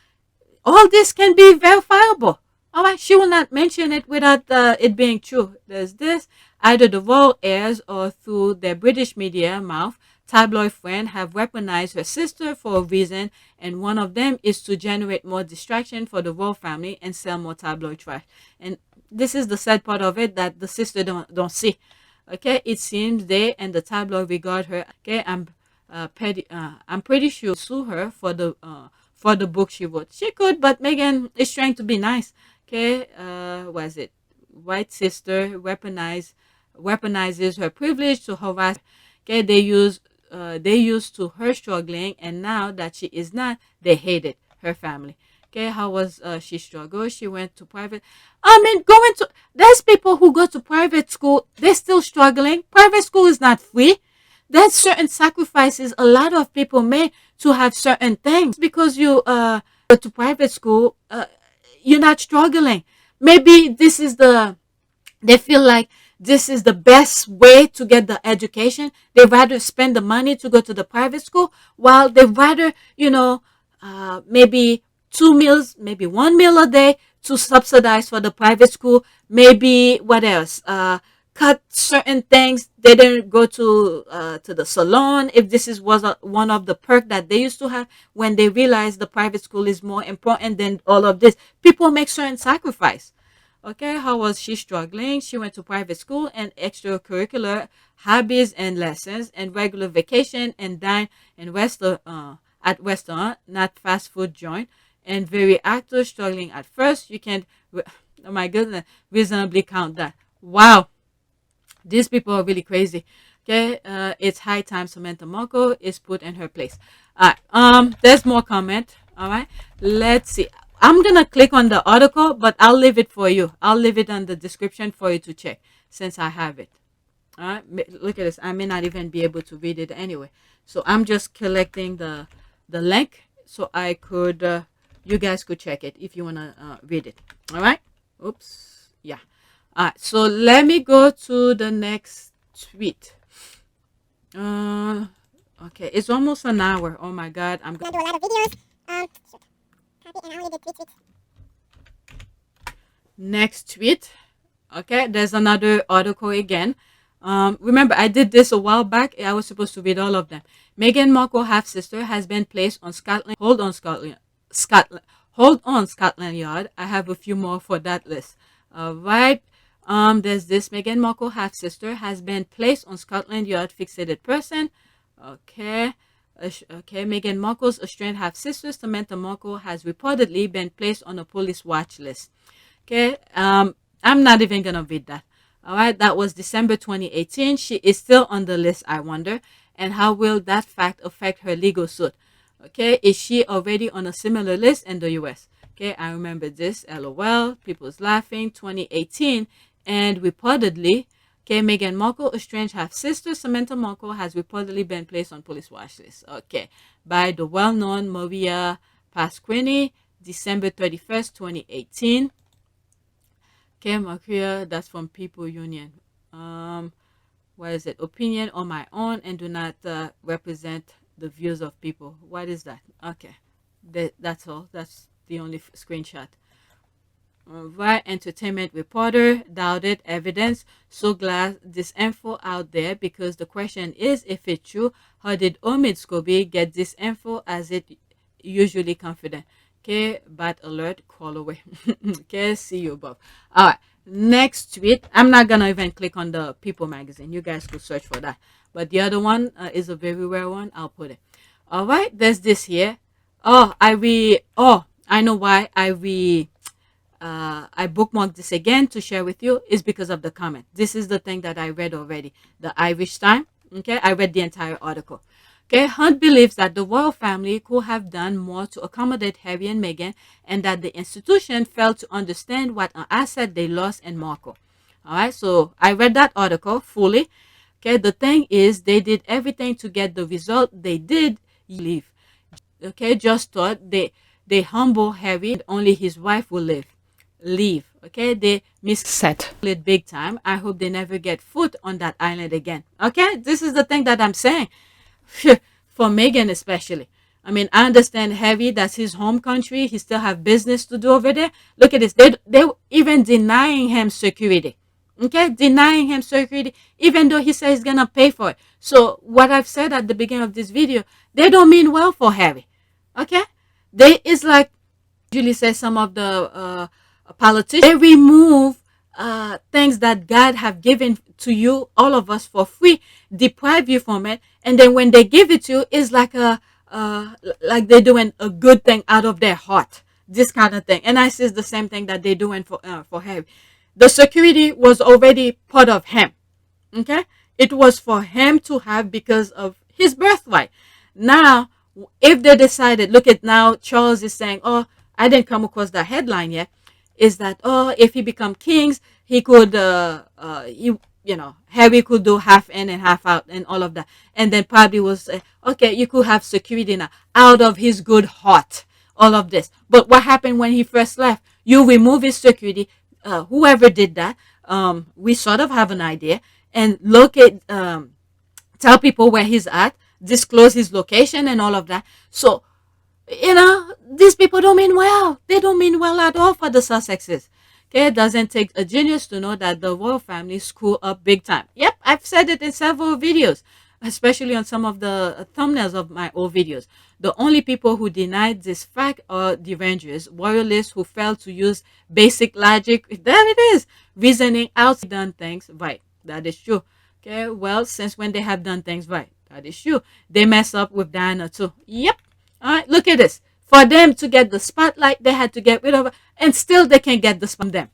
All this can be verifiable. All right, she will not mention it without it being true. There's this, either the royal heirs or through their British media mouth, tabloid friends have weaponized her sister for a reason, and one of them is to generate more distraction for the royal family and sell more tabloid trash. And this is the sad part of it that the sister don't see. Okay, it seems they and the tabloid regard her. Okay, I'm pretty sure sue her for the book she wrote. She could, but Meghan is trying to be nice. Okay, was it white sister weaponizes her privilege to harass. Okay, they used to her struggling, and now that she is not, they hate it. Her family. Okay, how was she struggle? She went to private. I mean, there's people who go to private school. They're still struggling. Private school is not free. There's certain sacrifices a lot of people make to have certain things. Because you go to private school, you're not struggling. Maybe they feel like this is the best way to get the education. They rather spend the money to go to the private school, while they rather, maybe 2 meals, maybe 1 meal a day to subsidize for the private school. Maybe what else? Cut certain things. They didn't go to the salon if this was one of the perks that they used to have when they realized the private school is more important than all of this. People make certain sacrifice. Okay, how was she struggling? She went to private school and extracurricular hobbies and lessons and regular vacation and dine and at restaurant, not fast food joint, and very active, struggling at first. You can, oh my goodness, reasonably count that. Wow, these people are really crazy. Okay, it's high time Samantha Markle is put in her place. All right, there's more comment. All right, let's see. I'm going to click on the article, but I'll leave it for you. I'll leave it on the description for you to check since I have it. All right, look at this. I may not even be able to read it anyway. So I'm just collecting the link so I could, you guys could check it if you want to read it. All right. Oops. Yeah. All right. So let me go to the next tweet. Okay. It's almost an hour. Oh my God. I'm going to do a lot of videos. And I only did 3 tweets. Next tweet. Okay, there's another article again. Remember, I did this a while back. I was supposed to read all of them. Meghan Markle half-sister has been placed on Scotland. Hold on, Scotland Yard. I have a few more for that list. All right. There's this. Meghan Markle half-sister has been placed on Scotland Yard fixated person. Okay. Okay, Meghan Markle's estranged half-sister Samantha Markle has reportedly been placed on a police watch list. Okay, I'm not even gonna read that. All right, that was December 2018. She is still on the list, I wonder. And how will that fact affect her legal suit? Okay, is she already on a similar list in the US? Okay, I remember this. LOL, people's laughing. 2018, and reportedly. Okay, Meghan Markle, estranged half-sister Samantha Markle, has reportedly been placed on police watch list. Okay, by the well-known Maria Pasquini, December 31st, 2018. Okay, Maria, that's from People Union. What is it? Opinion on my own and do not represent the views of people. What is that? Okay, that's all. That's the only screenshot. Right, entertainment reporter doubted evidence. So glad this info out there, because the question is, if it's true, how did Omid Scobie get this info as it usually confident? Okay, bad alert, call away. Okay, see you above. All right, next tweet. I'm not gonna even click on the People magazine. You guys could search for that. But the other one is a very rare one. I'll put it. All right, there's this here. I know why I bookmarked this again to share with you is because of the comment. This is the thing that I read already. The Irish Times. Okay, I read the entire article. Okay, Hunt believes that the royal family could have done more to accommodate Harry and Meghan, and that the institution failed to understand what an asset they lost in Markle. All right, so I read that article fully. Okay, the thing is, they did everything to get the result they did. Leave. Okay, just thought they humble Harry, only his wife will leave. Okay, they misset it big time. I hope they never get foot on that island again. Okay, this is the thing that I'm saying. For Meghan especially. I mean, I understand Harry, that's his home country. He still have business to do over there. Look at this. They even denying him security. Okay, denying him security, even though he says he's gonna pay for it. So what I've said at the beginning of this video, they don't mean well for Harry. Okay, it's like Julie says, some of the politicians, they remove things that God have given to you, all of us, for free, deprive you from it, and then when they give it to you, it's like like they're doing a good thing out of their heart, this kind of thing. And I see the same thing that they're doing for Harry. The security was already part of him. Okay, it was for him to have because of his birthright. Now, if they decided, look at now, Charles is saying, oh, I didn't come across that headline yet, is that, oh, if he become kings, he could, Harry could do half in and half out and all of that. And then probably will say, okay, you could have security now out of his good heart, all of this. But what happened when he first left? You remove his security. Whoever did that, we sort of have an idea, and look at, tell people where he's at, disclose his location and all of that. So, these people don't mean well. They don't mean well at all for the Sussexes. Okay, it doesn't take a genius to know that the royal family screw up big time. Yep, I've said it in several videos, especially on some of the thumbnails of my old videos. The only people who denied this fact are the Rangers, royalists who failed to use basic logic. There it is, reasoning out, done things right. That is true. Okay, well, since when they have done things right? That is true. They mess up with Diana too. Yep. All right, look at this. For them to get the spotlight, they had to get rid of it, and still they can get the spotlight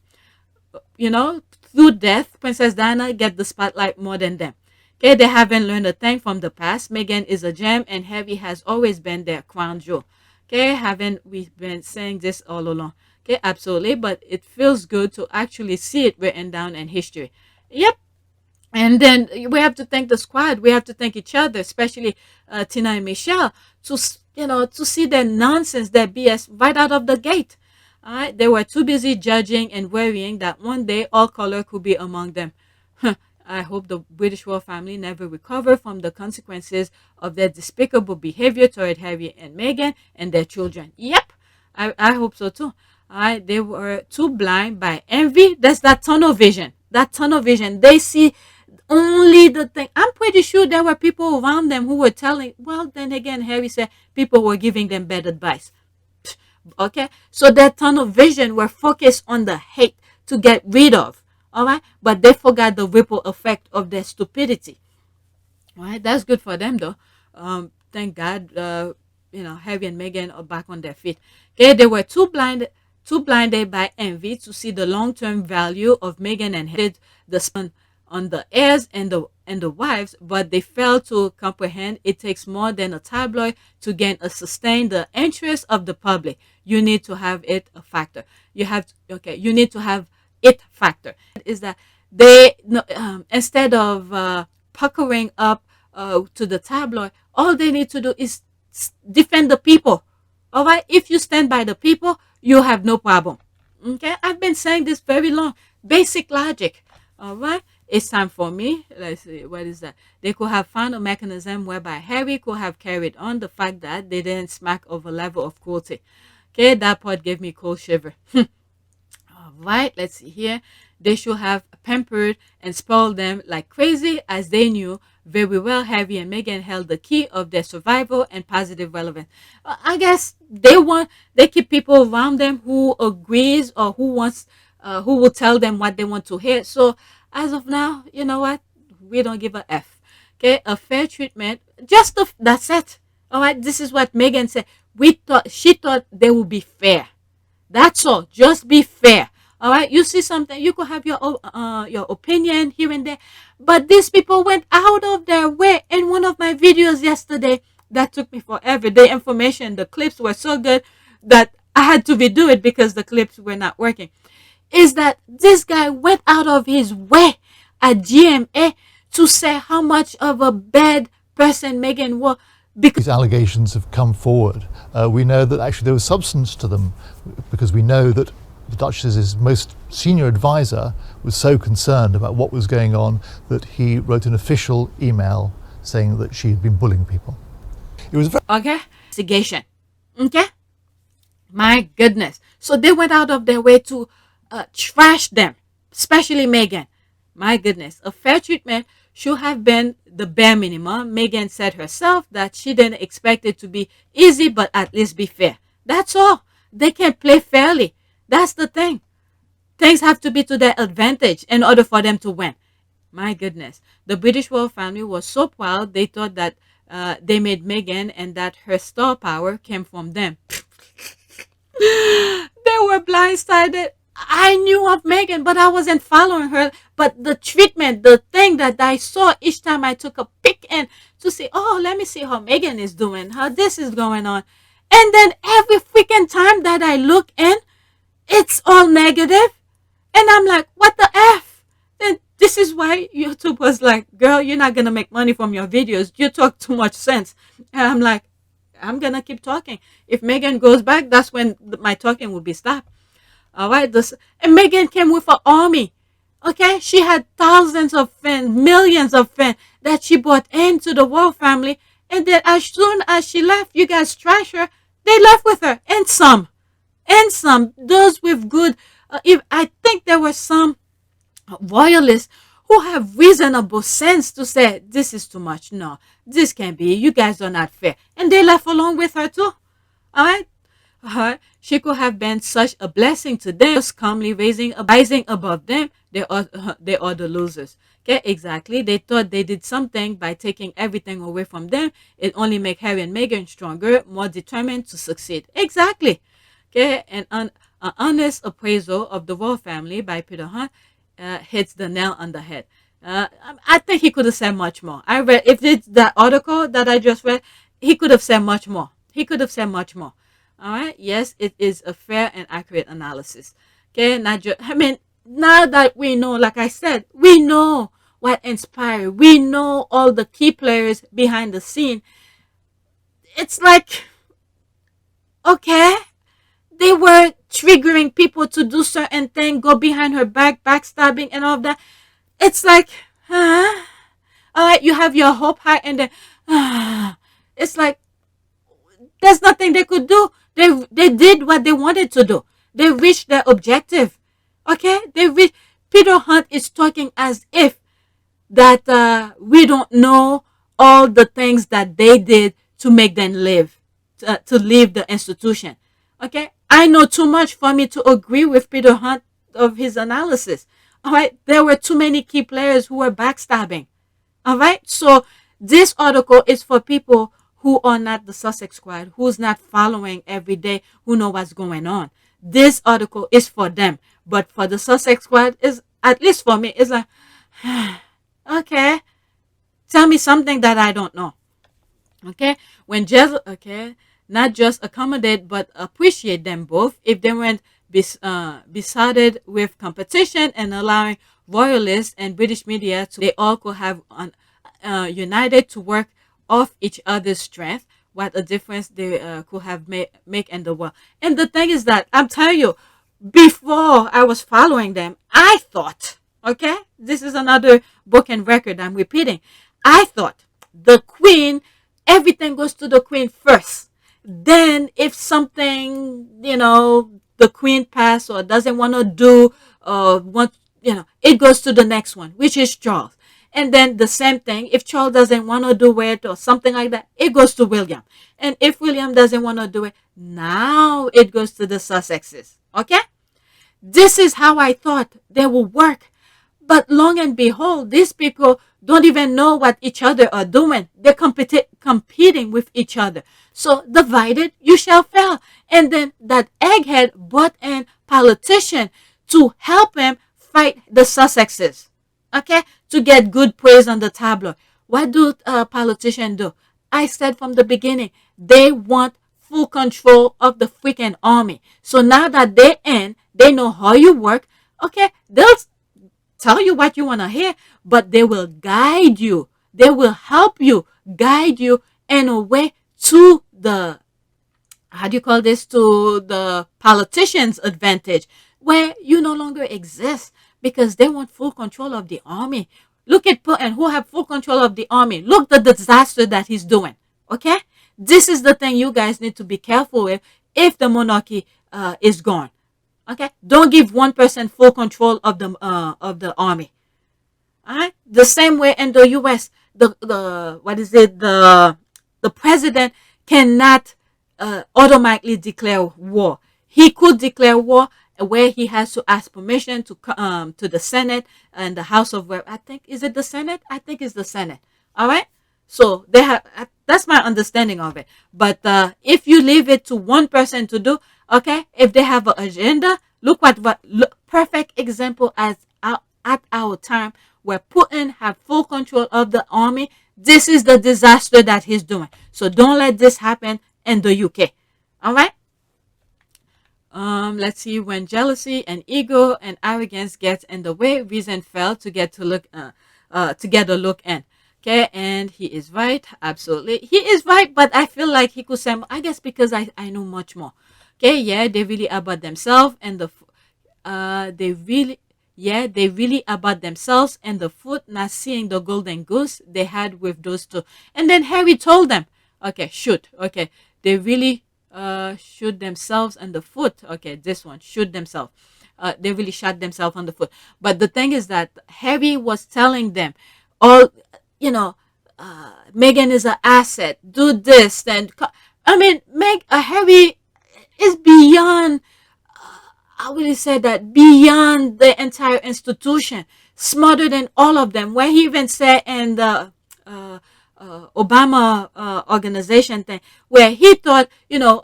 from them. Through death, Princess Diana get the spotlight more than them. Okay, they haven't learned a thing from the past. Meghan is a gem, and Harry has always been their crown jewel. Okay, haven't we been saying this all along? Okay, absolutely, but it feels good to actually see it written down in history. Yep. And then we have to thank the squad. We have to thank each other, especially Tina and Michelle, to see their nonsense, their BS right out of the gate. All right, they were too busy judging and worrying that one day all color could be among them. I hope the British royal family never recover from the consequences of their despicable behavior toward Harry and Meghan and their children. Yep, I hope so too. All right, they were too blind by envy. That's that tunnel vision. That tunnel vision. They see only the thing. I'm pretty sure there were people around them who were telling. Well, then again, Harry said people were giving them bad advice. Okay, so that tunnel vision were focused on the hate to get rid of. All right, but they forgot the ripple effect of their stupidity. All right, that's good for them though. Thank God, Harry and Meghan are back on their feet. Okay, they were too blinded by envy to see the long-term value of Meghan and Harry, the son on the heirs and the wives, but they failed to comprehend it takes more than a tabloid to gain or sustain the interest of the public. You need to have it a factor. You need to have it factor. Is that they instead of puckering up to the tabloid, all they need to do is defend the people. All right, if you stand by the people, you have no problem. Okay, I've been saying this very long. Basic logic. All right, it's time for me. Let's see, what is that? They could have found a mechanism whereby Harry could have carried on the fact that they didn't smack of a level of cruelty. Okay, that part gave me cold shiver. All right, let's see here. They should have pampered and spoiled them like crazy, as they knew very well Harry and Meghan held the key of their survival and positive relevance. I guess they keep people around them who agrees or who will tell them what they want to hear. So as of now, you know what? We don't give a F. Okay, a fair treatment. That's it. All right, this is what Meghan said. She thought they would be fair. That's all. Just be fair. All right. You see something, you could have your opinion here and there, but these people went out of their way. In one of my videos yesterday, that took me forever. The information, the clips were so good that I had to redo it because the clips were not working. Is that this guy went out of his way at GMA to say how much of a bad person Meghan was. Because these allegations have come forward, we know that actually there was substance to them, because we know that the Duchess's most senior advisor was so concerned about what was going on that he wrote an official email saying that she had been bullying people. It was very investigation. Okay? My goodness. So they went out of their way to trash them, especially Meghan. My goodness. A fair treatment should have been the bare minimum. Meghan said herself that she didn't expect it to be easy, but at least be fair. That's all. They can play fairly. That's the thing. Things have to be to their advantage in order for them to win. My goodness. The British royal family was so proud, they thought that they made Meghan and that her star power came from them. They were blindsided. I knew of Meghan, but I wasn't following her. But the treatment, the thing that I saw each time I took a peek in to see, oh, let me see how Meghan is doing, how this is going on. And then every freaking time that I look in, it's all negative. And I'm like, what the F? Then this is why YouTube was like, girl, you're not going to make money from your videos. You talk too much sense. And I'm like, I'm going to keep talking. If Meghan goes back, that's when my talking will be stopped. All right. And Meghan came with an army. Okay. She had thousands of fans, millions of fans that she brought into the royal family. And then as soon as she left, you guys trash her. They left with her. And some. Those with good. I think there were some royalists who have reasonable sense to say, this is too much. No, this can't be. You guys are not fair. And they left along with her too. All right. She could have been such a blessing to them, just calmly rising above them. They are the losers. Okay, exactly. They thought they did something by taking everything away from them. It only make Harry and Meghan stronger, more determined to succeed. Exactly. Okay, and an honest appraisal of the royal family by Peter Hunt hits the nail on the head. I think he could have said much more. If it's that article that I just read, he could have said much more. All right. Yes, it is a fair and accurate analysis. Okay. Now that we know, like I said, we know what inspired. We know all the key players behind the scene. It's like, okay, they were triggering people to do certain things, go behind her back, backstabbing and all of that. It's like, all right, you have your hope high and then, it's like, there's nothing they could do. They did what they wanted to do. They reached their objective. Okay? Peter Hunt is talking as if that we don't know all the things that they did to make them live, to leave the institution. Okay? I know too much for me to agree with Peter Hunt of his analysis. All right? There were too many key players who were backstabbing. All right? So this article is for people who are not the Sussex squad, who's not following every day, who know what's going on. This article is for them. But for the Sussex squad, is at least for me, it's like, okay, tell me something that I don't know. Okay? Not just accommodate, but appreciate them both if they weren't besotted with competition and allowing royalists and British media they all could have united to work off each other's strength. What a difference they could have make in the world. And the thing is that I'm telling you, before I was following them, I thought, okay, this is another broken record I'm repeating. I thought the Queen, everything goes to the Queen first. Then if something, the Queen passed or doesn't want to do, it goes to the next one, which is Charles. And then the same thing, if Charles doesn't want to do it or something like that, it goes to William. And if William doesn't want to do it, now it goes to the Sussexes. Okay? This is how I thought they would work. But long and behold, these people don't even know what each other are doing. They're competing with each other. So divided, you shall fail. And then that egghead brought in politician to help him fight the Sussexes, okay, to get good praise on the tabloid. What do politicians do? I said from the beginning, they want full control of the freaking army. So now that they're in, they know how you work. Okay, they'll tell you what you want to hear, but they will guide you. They will help you, guide you in a way to the, how do you call this, to the politician's advantage, where you no longer exist because they want full control of the army. Look at Putin, who have full control of the army. Look the disaster that he's doing. Okay, this is the thing you guys need to be careful with if the monarchy is gone. Okay, don't give one person full control of the army. All right, the same way in the U.S. The president cannot automatically declare war. He could declare war where he has to ask permission to the Senate and the House of Rep. I think, is it the Senate? I think it's the Senate. All right. So they have. That's my understanding of it. But if you leave it to one person to do, okay, if they have an agenda, look, perfect example as at our time where Putin have full control of the army. This is the disaster that he's doing. So don't let this happen in the UK. All right. Let's see. When jealousy and ego and arrogance gets in the way, reason fail to get a look in. Okay, and he is right. Absolutely, he is right. But I feel like he could say, I guess because I know much more. Okay, yeah, they really about themselves and they really about themselves and the foot, not seeing the golden goose they had with those two. And then Harry told them, okay, shoot. Okay, they really shoot themselves on the foot. Okay, this one, shoot themselves. They really shot themselves on the foot. But the thing is that Harry was telling them, all, Meghan is an asset. Do this. And I mean, Harry is beyond, I really say that, beyond the entire institution, smarter than all of them. Where he even said in the Obama organization thing, where he thought,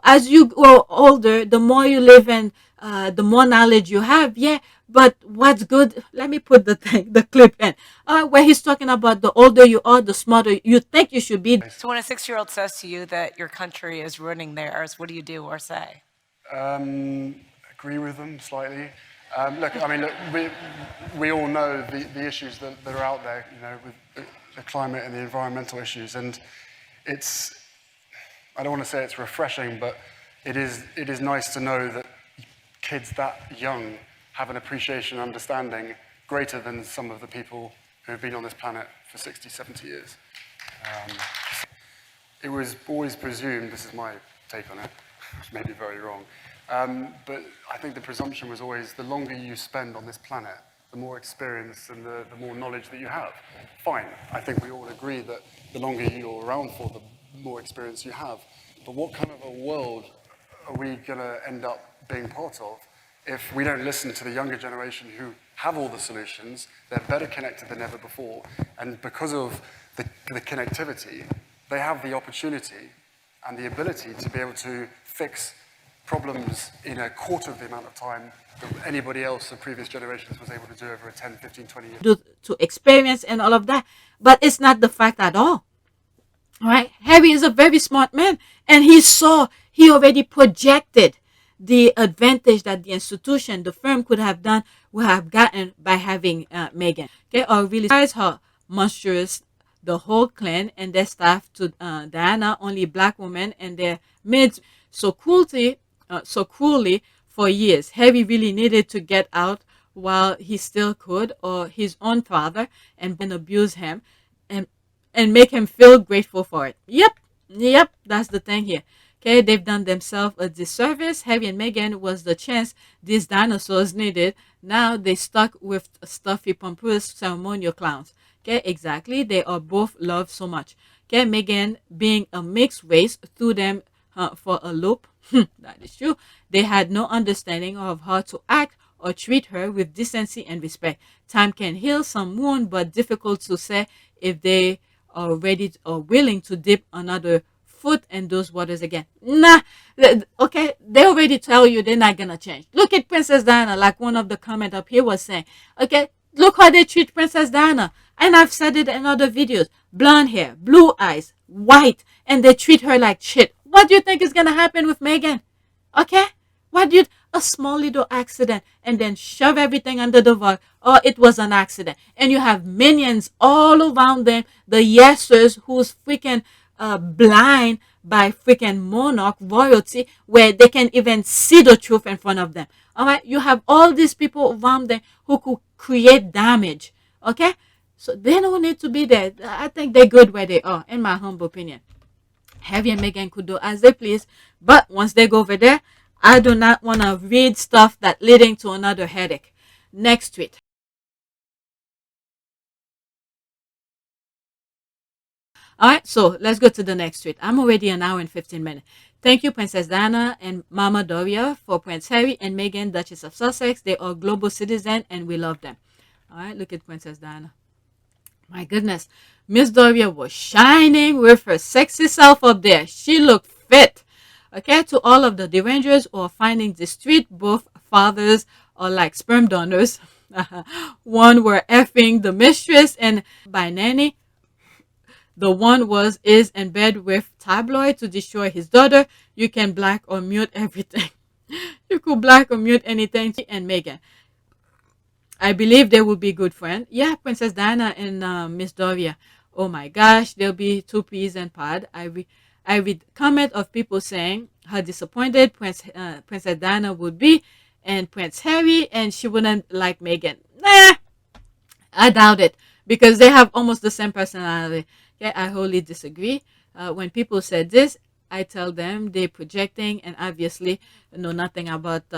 as you grow older, the more you live in, the more knowledge you have. Yeah, but what's good? Let me put the clip in, where he's talking about the older you are, the smarter you think you should be. So when a 6-year-old says to you that your country is ruining theirs, what do you do or say? Agree with them slightly. We all know the issues that are out there, with the climate and the environmental issues, and I don't want to say it's refreshing, but it is nice to know that kids that young have an appreciation and understanding greater than some of the people who have been on this planet for 60, 70 years. It was always presumed, this is my take on it, which may be very wrong, but I think the presumption was always the longer you spend on this planet, the more experience and the more knowledge that you have. Fine, I think we all agree that the longer you're around for, the more experience you have. But what kind of a world are we going to end up being part of if we don't listen to the younger generation who have all the solutions? They're better connected than ever before, and because of the connectivity, they have the opportunity and the ability to be able to fix problems in a quarter of the amount of time that anybody else of previous generations was able to do over a 10, 15, 20 years. To experience and all of that. But it's not the fact at all. All right? Harry is a very smart man, and he already projected the advantage that the institution, the firm would have gotten by having Meghan. Okay, or really surprise her monstrous, the whole clan and their staff to Diana, only black women and their maids, so cruelly for years. Harry really needed to get out while he still could, or his own father, and abuse him and make him feel grateful for it. Yep, that's the thing here. Okay, they've done themselves a disservice. Harry and Meghan was the chance these dinosaurs needed. Now they stuck with stuffy, pompous, ceremonial clowns. Okay, exactly. They are both loved so much. Okay, Meghan, being a mixed race, threw them for a loop. That is true. They had no understanding of how to act or treat her with decency and respect. Time can heal some wound, but difficult to say if they are ready or willing to dip another foot in those waters again. Nah, okay, they already tell you they're not gonna change. Look at Princess Diana, like one of the comment up here was saying. Okay, look how they treat Princess Diana. And I've said it in other videos. Blonde hair, blue eyes, white, and they treat her like shit. What do you think is gonna happen with Meghan? Okay? What do you... A small little accident and then shove everything under the rug. Oh, it was an accident. And you have minions all around them, the yesers who's freaking blind by freaking monarch royalty, where they can even see the truth in front of them. All right? You have all these people around them who could create damage. Okay? So they don't need to be there. I think they're good where they are, in my humble opinion. Harry and Meghan could do as they please, but once they go over there, I do not want to read stuff that leading to another headache. Next tweet. All right, so let's go to the next tweet. I'm already an hour and 15 minutes. Thank you, Princess Diana and Mama Doria, for Prince Harry and Meghan, Duchess of Sussex. They are global citizens and we love them. All right, look at Princess Diana. My goodness, Miss Doria was shining with her sexy self up there. She looked fit. Okay, to all of the derangers who are finding the street, both fathers are like sperm donors. One were effing the mistress, and by nanny, the one is in bed with tabloid to destroy his daughter. You can black or mute everything. You could black or mute anything. And Meghan, I believe they will be good friends. Yeah, Princess Diana and Miss Doria. Oh my gosh, they'll be two peas and pod. I read comment of people saying how disappointed Princess Diana would be and Prince Harry, and she wouldn't like Meghan. Nah, I doubt it, because they have almost the same personality. Yeah, I wholly disagree. When people say this, I tell them they're projecting and obviously know nothing about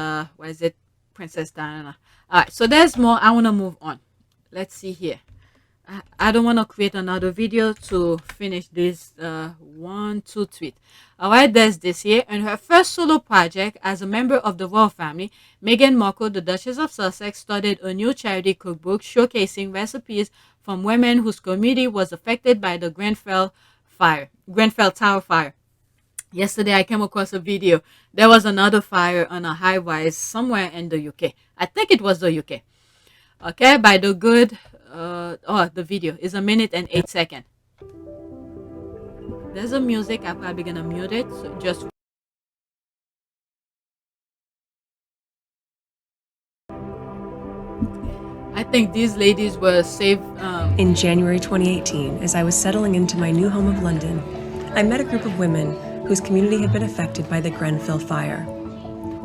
Princess Diana. All right, so there's more. I want to move on. Let's see here. I don't want to create another video to finish this 1-2 tweet. All right, there's this here. In her first solo project as a member of the royal family, Meghan Markle, the Duchess of Sussex, started a new charity cookbook showcasing recipes from women whose community was affected by the Grenfell Tower fire. Yesterday, I came across a video. There was another fire on a high-rise somewhere in the UK. I think it was the UK. Okay, by the good... the video is 1 minute and 8 seconds. There's a music. I'm probably gonna mute it. So just I think these ladies were saved. In January 2018, as I was settling into my new home of London, I met a group of women whose community had been affected by the Grenfell fire.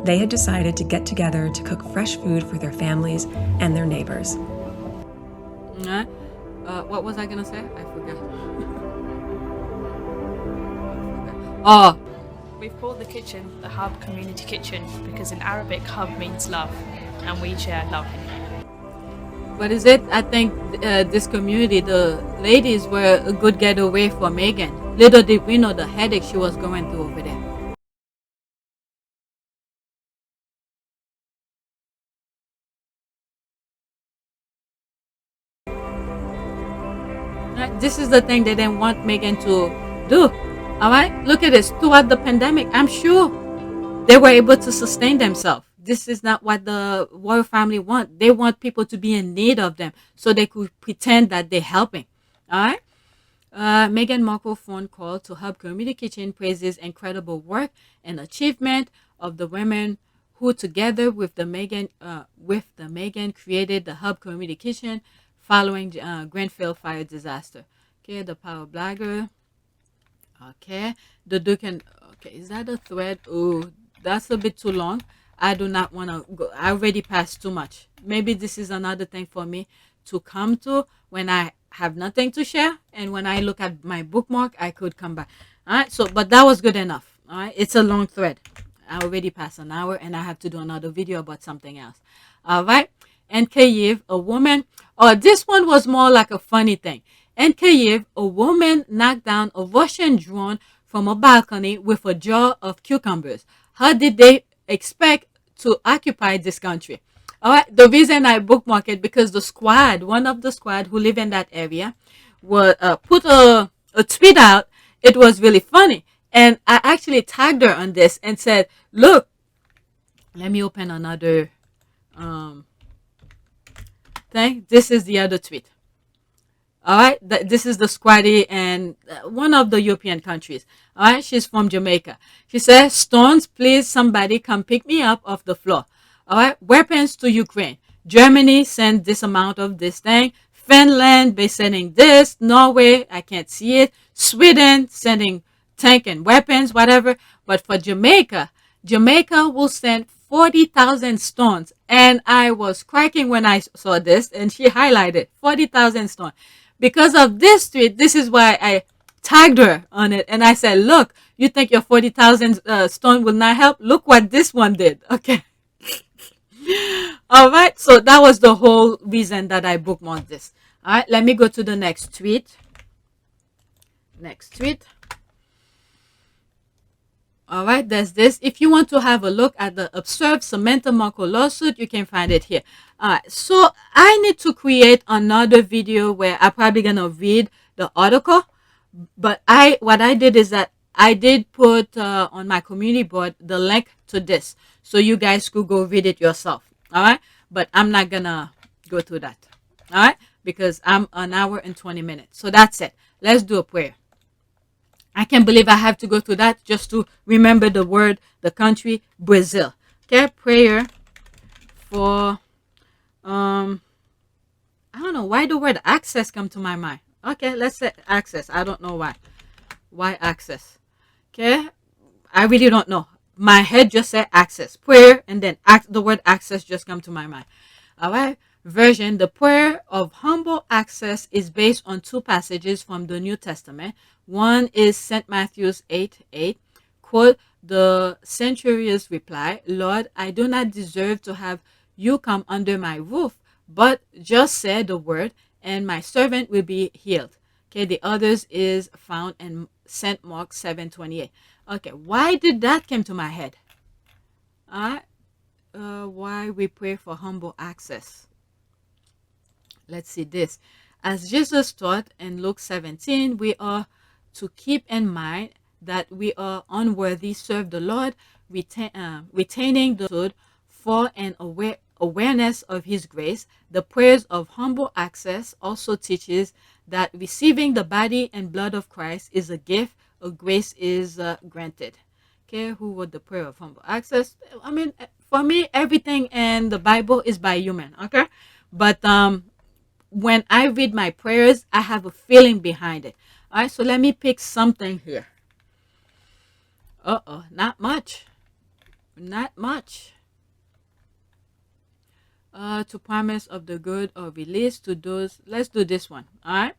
They had decided to get together to cook fresh food for their families and their neighbors. What was I gonna say? I forgot. Oh, we've called the kitchen the Hub Community Kitchen because in Arabic, hub means love, and we share love. what is it? I think this community, the ladies were a good getaway for Meghan. Little did we know the headache she was going through over there. This is the thing they didn't want Meghan to do. All right, look at this. Throughout the pandemic, I'm sure they were able to sustain themselves. This is not what the royal family want. They want people to be in need of them so they could pretend that they're helping. All right. Meghan Markle phone call to Hub Community Kitchen praises incredible work and achievement of the women who, together with the Meghan created the Hub Community Kitchen following Grenfell fire disaster. Okay, the power blogger. Okay, the Duke and okay, is that a thread? Oh, that's a bit too long. I do not want to go. I already passed too much. Maybe this is another thing for me to come to when I have nothing to share, and when I look at my bookmark, I could come back. All right. So, but that was good enough. All right. It's a long thread. I already passed an hour, and I have to do another video about something else. All right. In Kyiv, a woman. Oh, this one was more like a funny thing. In Kyiv, a woman knocked down a Russian drone from a balcony with a jar of cucumbers. How did they expect to occupy this country? All right. The reason I bookmark it because the squad, one of the squad who live in that area, was put a tweet out. It was really funny, and I actually tagged her on this and said, "Look, let me open another thing. This is the other tweet. All right, this is the squatty and one of the European countries. All right, she's from Jamaica. She says, "Stones, please, somebody come pick me up off the floor." All right, weapons to Ukraine. Germany send this amount of this thing. Finland, they sending this. Norway, I can't see it. Sweden sending tank and weapons, whatever. But for Jamaica, Jamaica will send 40,000 stones. And I was cracking when I saw this, and she highlighted 40,000 stones. Because of this tweet, this is why I tagged her on it. And I said, look, you think your 40,000 stone will not help? Look what this one did. Okay. All right. So that was the whole reason that I bookmarked this. All right. Let me go to the next tweet. Next tweet. All right, there's this. If you want to have a look at the observed Samantha Markle lawsuit, you can find it here. All right, so I need to create another video where I'm probably going to read the article. But what I did is that I did put on my community board the link to this. So you guys could go read it yourself. All right, but I'm not going to go through that. All right, because I'm an hour and 20 minutes. So that's it. Let's do a prayer. I can't believe I have to go through that just to remember the word, the country, Brazil. Okay, prayer for, I don't know why the word access come to my mind. Okay, let's say access. I don't know why. Why access? Okay, I really don't know. My head just said access. Prayer, and then the word access just come to my mind. All right. Version, the prayer of humble access is based on two passages from the New Testament. One is St. Matthew's 8:8. Quote, the centurion's reply, Lord, I do not deserve to have you come under my roof, but just say the word and my servant will be healed. Okay, the others is found in St. Mark 7:28. Okay, why did that come to my head? Why we pray for humble access. Let's see this. As Jesus taught in Luke 17, we are to keep in mind that we are unworthy, serve the Lord, retaining the good for an awareness of his grace. The prayers of humble access also teaches that receiving the body and blood of Christ is a gift, a grace is granted. Okay, who wrote the prayer of humble access? I mean, for me, everything in the Bible is by human, okay? But when I read my prayers, I have a feeling behind it. All right, so let me pick something here. Not much. Not much. To promise of the good or release to those. Let's do this one. All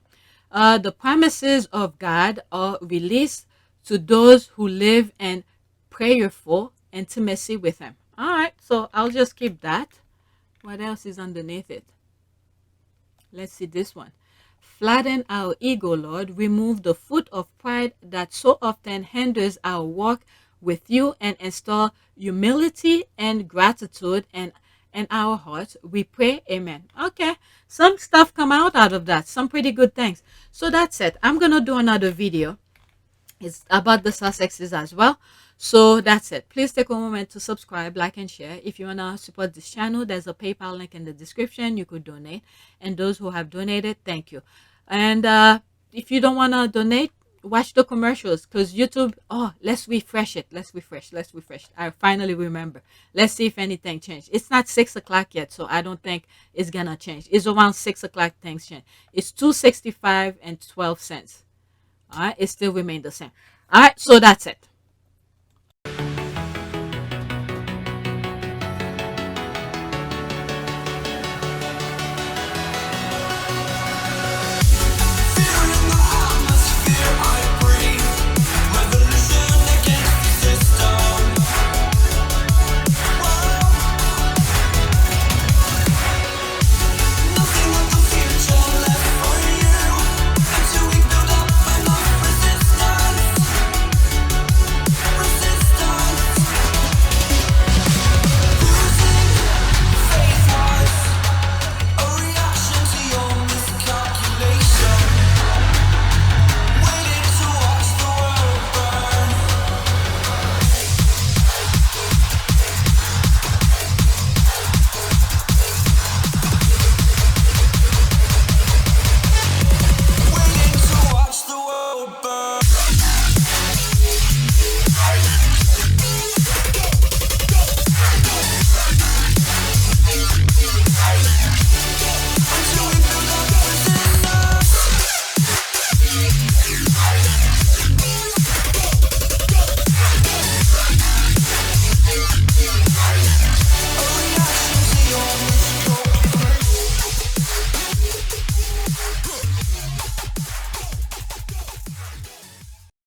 right. The promises of God are released to those who live in prayerful intimacy with him. All right, so I'll just keep that. What else is underneath it? Let's see this one. Flatten our ego, Lord. Remove the foot of pride that so often hinders our walk with you and install humility and gratitude in our hearts. We pray, amen. Okay, some stuff come out of that. Some pretty good things. So that's it. I'm going to do another video. It's about the Sussexes as well. So that's it. Please take a moment to subscribe, like, and share. If you want to support this channel, there's a PayPal link in the description. You could donate. And those who have donated, thank you. And if you don't want to donate, watch the commercials because YouTube, let's refresh it. Let's refresh. I finally remember. Let's see if anything changed. It's not 6 o'clock yet, so I don't think it's going to change. It's around 6 o'clock things change. It's $2.65 and 12 cents. All right, it still remains the same. All right, so that's it.